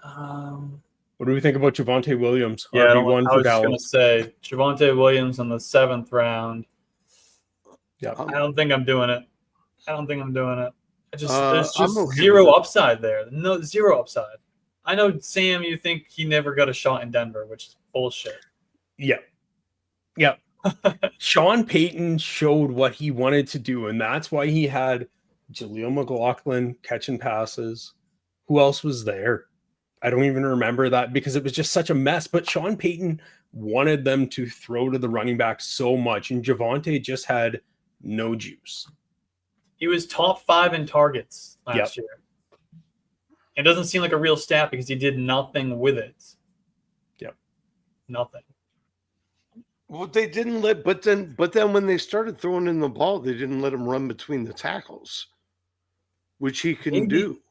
What do we think about Javonte Williams? Yeah, I RB1 was just going to say Javonte Williams in the 7th round. Yeah, I don't think I'm doing it. There's just okay zero upside there. No, zero upside. I know, Sam, you think he never got a shot in Denver, which is bullshit. Yeah. Sean Payton showed what he wanted to do, and that's why he had Jaleel McLaughlin catching passes. Who else was there? I don't even remember that because it was just such a mess. But Sean Payton wanted them to throw to the running back so much, and Javonte just had no juice. He was top 5 in targets last year. It doesn't seem like a real stat because he did nothing with it. Yep. Nothing. Well, they didn't but then when they started throwing in the ball, they didn't let him run between the tackles, which he can do.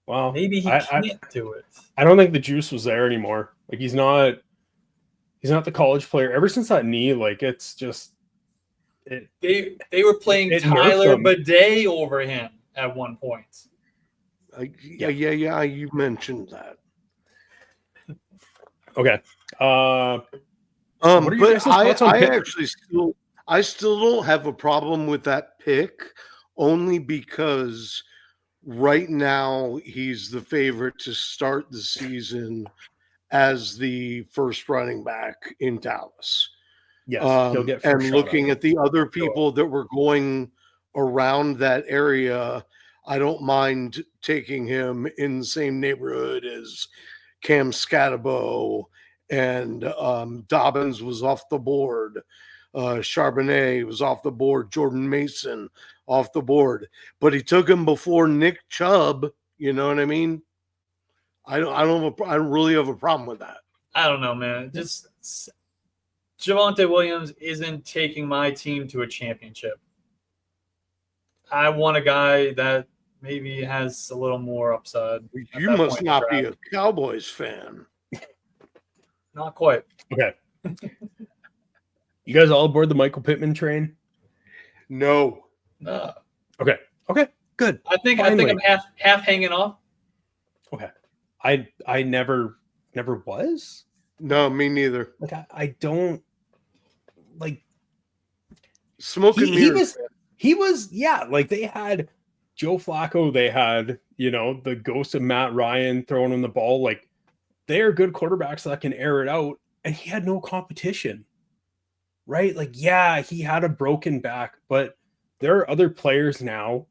Well, maybe he can't do it. I don't think the juice was there anymore. Like, he's not the college player. Ever since that knee, like, it's just they were playing Tyler Bidet over him at one point. Yeah, you mentioned that. Okay. But I still don't have a problem with that pick, only because right now he's the favorite to start the season as the first running back in Dallas. Yes, he'll get and looking at the other people that were going around that area, I don't mind taking him in the same neighborhood as Cam Scatabo, and Dobbins was off the board. Charbonnet was off the board. Jordan Mason off the board. But he took him before Nick Chubb. You know what I mean? I don't really have a problem with that. I don't know, man. Just Javonte Williams isn't taking my team to a championship. I want a guy that maybe has a little more upside. You must not be a Cowboys fan. Not quite. Okay. You guys all aboard the Michael Pittman train? No. No. Okay. Good. I think I'm half hanging off. Okay. I never was. No, me neither. Like, I don't like smoking mirrors. He was like, they had Joe Flacco, they had, the ghost of Matt Ryan throwing him the ball. Like, they are good quarterbacks that can air it out, and he had no competition. Right? Like, yeah, he had a broken back, but there are other players now,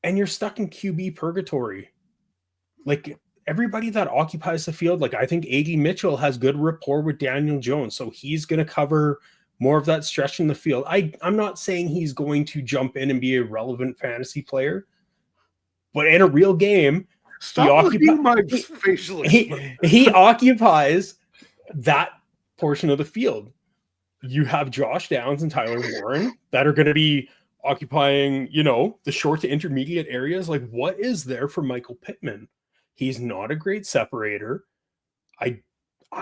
and you're stuck in QB purgatory. Like, everybody that occupies the field, like, I think A.D. Mitchell has good rapport with Daniel Jones, so he's going to cover more of that stretch in the field. I'm not saying he's going to jump in and be a relevant fantasy player, but in a real game, he occupies that portion of the field. You have Josh Downs and Tyler Warren that are going to be occupying, the short to intermediate areas. Like, what is there for Michael Pittman? He's not a great separator. I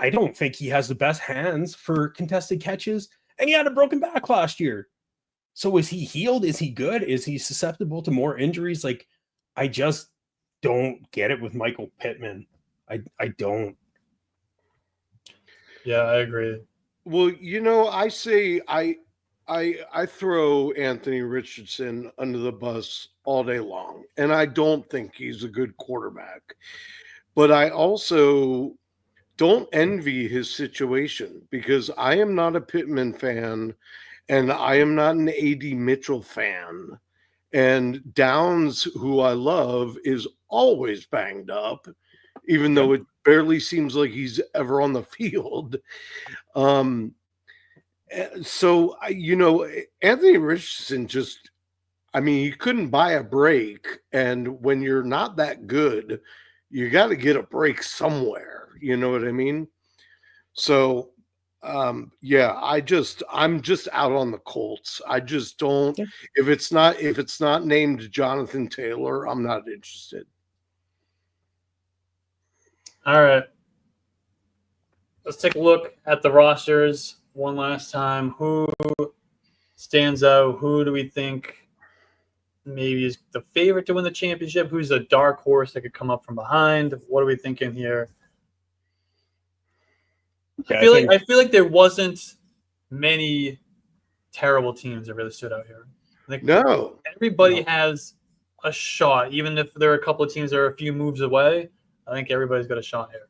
don't think he has the best hands for contested catches, and he had a broken back last year. So is he healed? Is he good? Is he susceptible to more injuries? Like, I just don't get it with Michael Pittman. I don't. Yeah, I agree. Well, you know, I say I throw Anthony Richardson under the bus all day long, and I don't think he's a good quarterback. But I also don't envy his situation because I am not a Pittman fan and I am not an AD Mitchell fan. And Downs, who I love, is always banged up, even though it barely seems like he's ever on the field. So, you know, Anthony Richardson just, I mean, he couldn't buy a break. And when you're not that good, you got to get a break somewhere. You know what I mean? So, yeah, I'm just out on the Colts. I just don't, if it's not named Jonathan Taylor, I'm not interested. All right. Let's take a look at the rosters one last time. Who stands out? Who do we think maybe is the favorite to win the championship? Who's a dark horse that could come up from behind? What are we thinking here? Yeah, I feel like there wasn't many terrible teams that really stood out here. Like, No. everybody has a shot, even if there are a couple of teams that are a few moves away. I think everybody's got a shot here.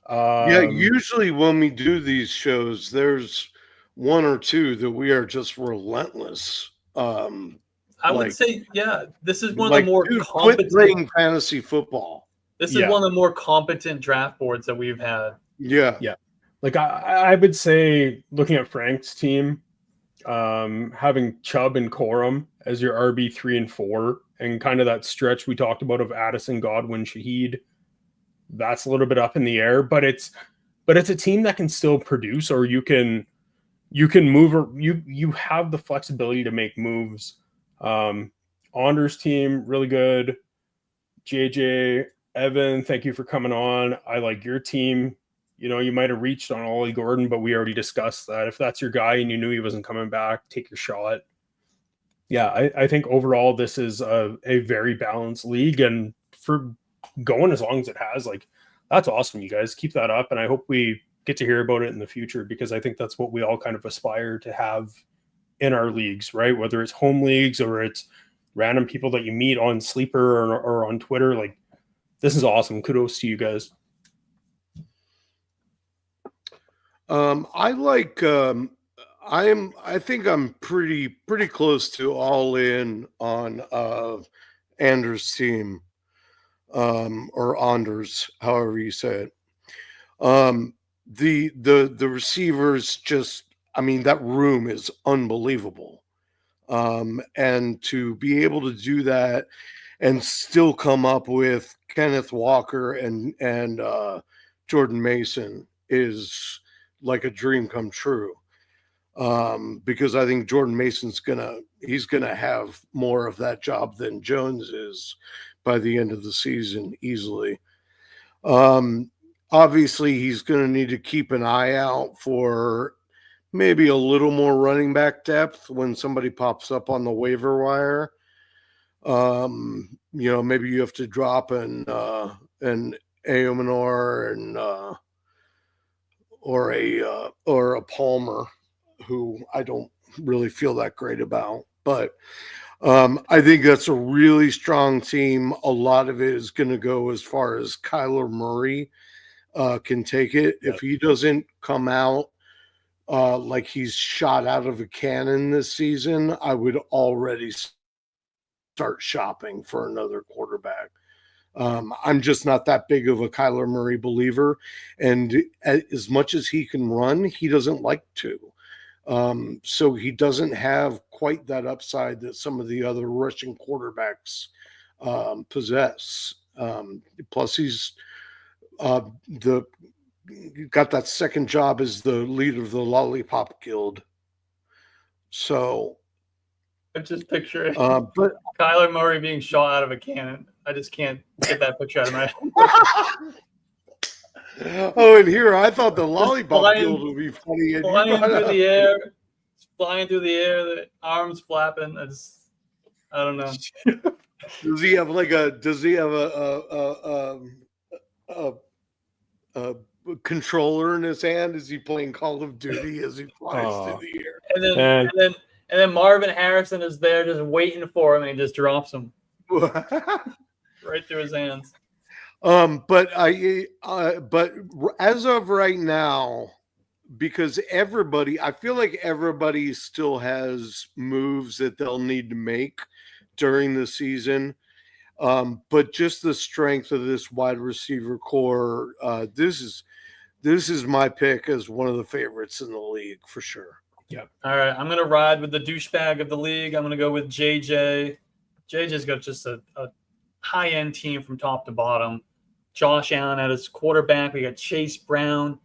Yeah, usually when we do these shows, there's one or two that we are just relentless. I would say, yeah, this is one of like, the more dude, quit competent. playing fantasy football. This is one of the more competent draft boards that we've had. Yeah. Yeah. Like I would say, looking at Frank's team, having Chubb and Corum as your RB 3 and 4, and kind of that stretch we talked about of Addison, Godwin, Shaheed, that's a little bit up in the air, but it's a team that can still produce, or you can move, or you have the flexibility to make moves. Anders team, really good. JJ, Evan, thank you for coming on. I like your team. You know, you might have reached on Ollie Gordon, but we already discussed that. If that's your guy and you knew he wasn't coming back, take your shot. Yeah, I think overall this is a very balanced league, and for going as long as it has, like, that's awesome. You guys keep that up, and I hope we get to hear about it in the future, because I think that's what we all kind of aspire to have in our leagues, right? Whether it's home leagues or it's random people that you meet on Sleeper or on Twitter. Like, this is awesome. Kudos to you guys. I think I'm pretty close to all in on Anders' team, or Anders, however you say it. The receivers just, I mean, that room is unbelievable. And to be able to do that and still come up with Kenneth Walker and Jordan Mason is like a dream come true. Because I think Jordan Mason's he's gonna have more of that job than Jones is by the end of the season easily. Obviously he's gonna need to keep an eye out for maybe a little more running back depth when somebody pops up on the waiver wire. You know, maybe you have to drop an Aomanor and or a Palmer, who I don't really feel that great about. But I think that's a really strong team. A lot of it is going to go as far as Kyler Murray can take it. If he doesn't come out like he's shot out of a cannon this season, I would already start shopping for another quarterback. I'm just not that big of a Kyler Murray believer. And as much as he can run, he doesn't like to. So he doesn't have quite that upside that some of the other rushing quarterbacks possess. Plus, he's got that second job as the leader of the Lollipop Guild. So I'm just picturing but Kyler Murray being shot out of a cannon. I just can't get that picture out of my head. Oh, and here I thought the lollipop flying- guild would be funny. And Flying you brought through up- the air, the arms flapping. I don't know. Does he have a controller in his hand? Is he playing Call of Duty as he flies through the air? And then Marvin Harrison is there just waiting for him, and he just drops him right through his hands. But as of right now, because I feel like everybody still has moves that they'll need to make during the season. But just the strength of this wide receiver core, this is my pick as one of the favorites in the league for sure. Yeah. All right, I'm gonna ride with the douchebag of the league. I'm gonna go with JJ. JJ's got just a high-end team from top to bottom. Josh Allen at his quarterback. We got Chase Brown,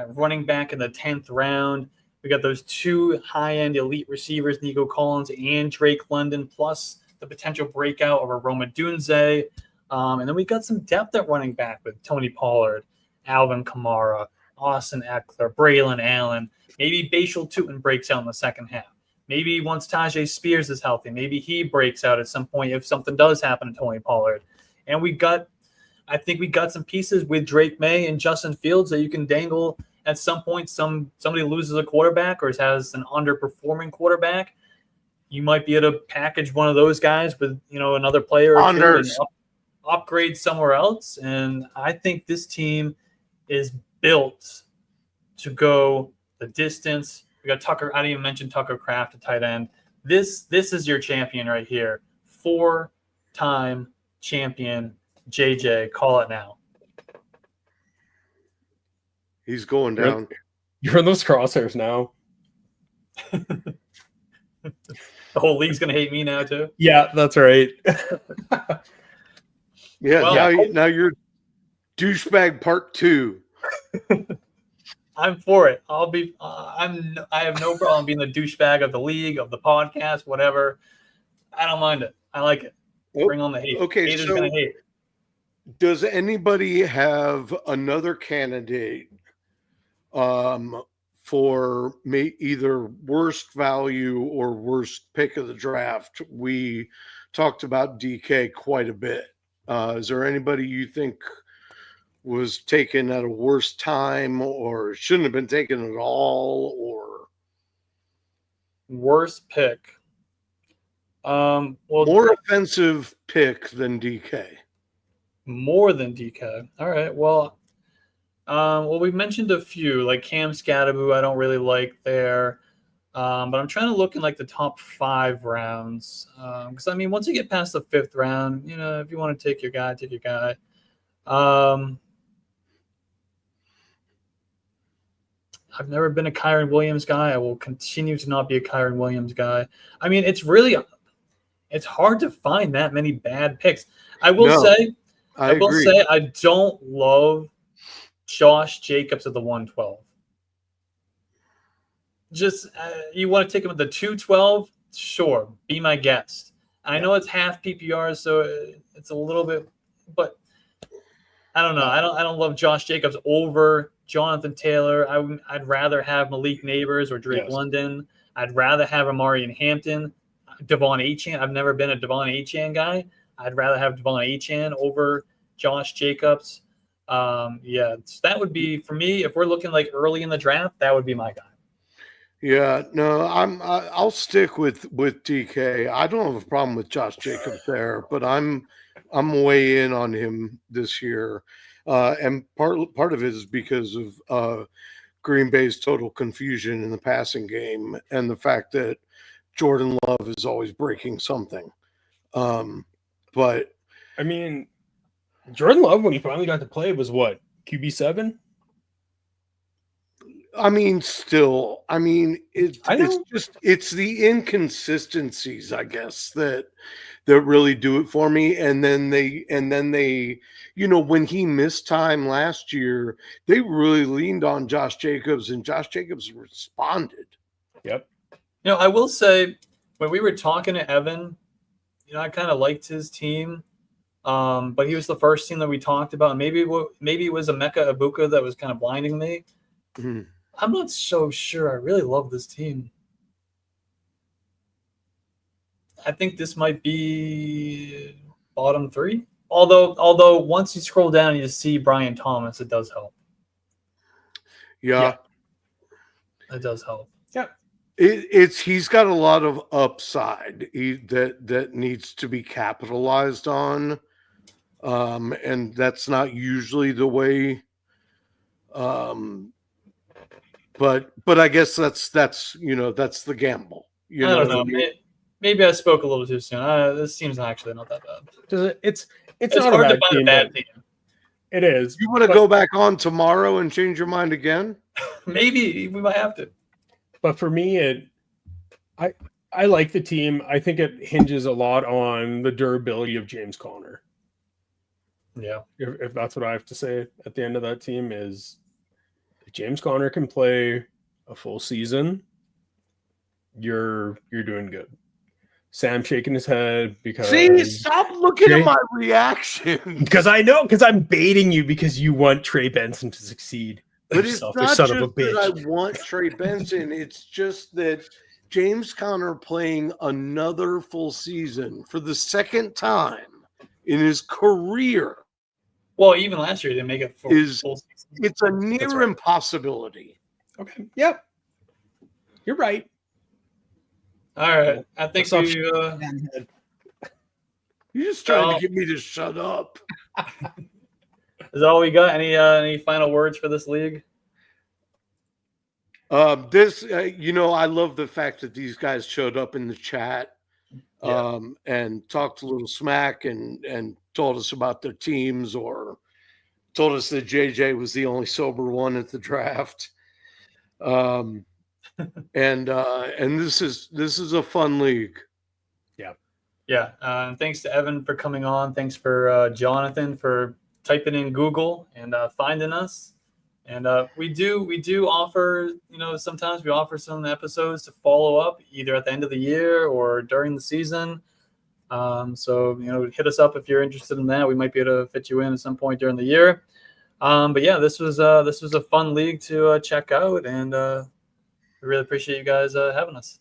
running back in the 10th round. We got those two high-end elite receivers, Nico Collins and Drake London, plus the potential breakout of a Roma Dunze. And then we got some depth at running back with Tony Pollard, Alvin Kamara, Austin Eckler, Braylon Allen. Maybe Bashal Tutin breaks out in the second half. Maybe once Tajay Spears is healthy, maybe he breaks out at some point if something does happen to Tony Pollard. And I think we got some pieces with Drake May and Justin Fields that you can dangle at some point. Somebody loses a quarterback or has an underperforming quarterback. You might be able to package one of those guys with another player or two and upgrade somewhere else. And I think this team is built to go the distance. We got Tucker. I didn't even mention Tucker Kraft, a tight end. This is your champion right here. 4-time champion JJ. Call it now. He's going down. You're in those crosshairs now. The whole league's gonna hate me now too. Yeah, that's right. Yeah, Well, now you're douchebag part 2. I'm for it. I have no problem being the douchebag of the league, of the podcast, whatever. I don't mind it. I like it. Bring on the hate. Okay, Haters so gonna hate. does anybody have another candidate for either worst value or worst pick of the draft? We talked about DK quite a bit. Is there anybody you think was taken at a worse time or shouldn't have been taken at all, or Worst pick. Well, more offensive pick than DK? more than DK. All right. Well, we mentioned a few like Cam Scadaboo. I don't really like there, but I'm trying to look in like the top 5 rounds because once you get past the 5th round, if you want to take your guy, take your guy. I've never been a Kyron Williams guy. I will continue to not be a Kyron Williams guy. It's hard to find that many bad picks. I will say I don't love Josh Jacobs at the 112. Just you want to take him at the 212? Sure, be my guest. I know it's half PPR, so it's a little bit, but I don't know. I don't love Josh Jacobs over Jonathan Taylor. I'd rather have Malik Neighbors or Drake London. I'd rather have Amari and Hampton. Devon Achane. I've never been a Devon Achane guy. I'd rather have Devon Achane over Josh Jacobs. That would be for me. If we're looking like early in the draft, that would be my guy. Yeah, no, I'll stick with DK. I don't have a problem with Josh Jacobs there, but I'm way in on him this year, and part of it is because of Green Bay's total confusion in the passing game and the fact that Jordan Love is always breaking something. But Jordan Love, when he finally got to play, was what, QB7? It's the inconsistencies, I guess, that really do it for me. And then they, when he missed time last year, they really leaned on Josh Jacobs, and Josh Jacobs responded. Yep. I will say when we were talking to Evan, I kind of liked his team. But he was the first team that we talked about. Maybe it was Emeka Ibuka that was kind of blinding me. Mhm. I'm not so sure. I really love this team. I think this might be bottom 3. Although once you scroll down and you see Brian Thomas, it does help. Yeah. It does help. He's got a lot of upside that needs to be capitalized on, and that's not usually the way. But I guess that's that's the gamble. I don't what know. mean? Maybe I spoke a little too soon. This team's actually not that bad. It's It's not hard a to bad find team, a bad but team. it is. You want to But- go back on tomorrow and change your mind again? Maybe we might have to. But for me, I like the team. I think it hinges a lot on the durability of James Conner. Yeah. If that's what I have to say at the end of that team is if James Conner can play a full season, you're doing good. Sam shaking his head because See, stop looking at my reaction. because I'm baiting you because you want Trey Benson to succeed. But You it's selfish not son just of a bitch. that I want Trey Benson. It's just that James Conner playing another full season for the second time in his career Well, even last year, they make it full season. It's a near right. impossibility. Okay. Yep. You're right. All right. I think Stop we. You're just trying to get me to shut up. Is that all we got? Any final words for this league? I love the fact that these guys showed up in the chat and talked a little smack and told us about their teams or told us that JJ was the only sober one at the draft. And this is a fun league. Yeah. And thanks to Evan for coming on. Thanks for Jonathan for typing in Google and finding us. And we do offer, sometimes we offer some episodes to follow up either at the end of the year or during the season. So hit us up if you're interested in that. We might be able to fit you in at some point during the year. But yeah, this was a fun league to check out, and we really appreciate you guys having us.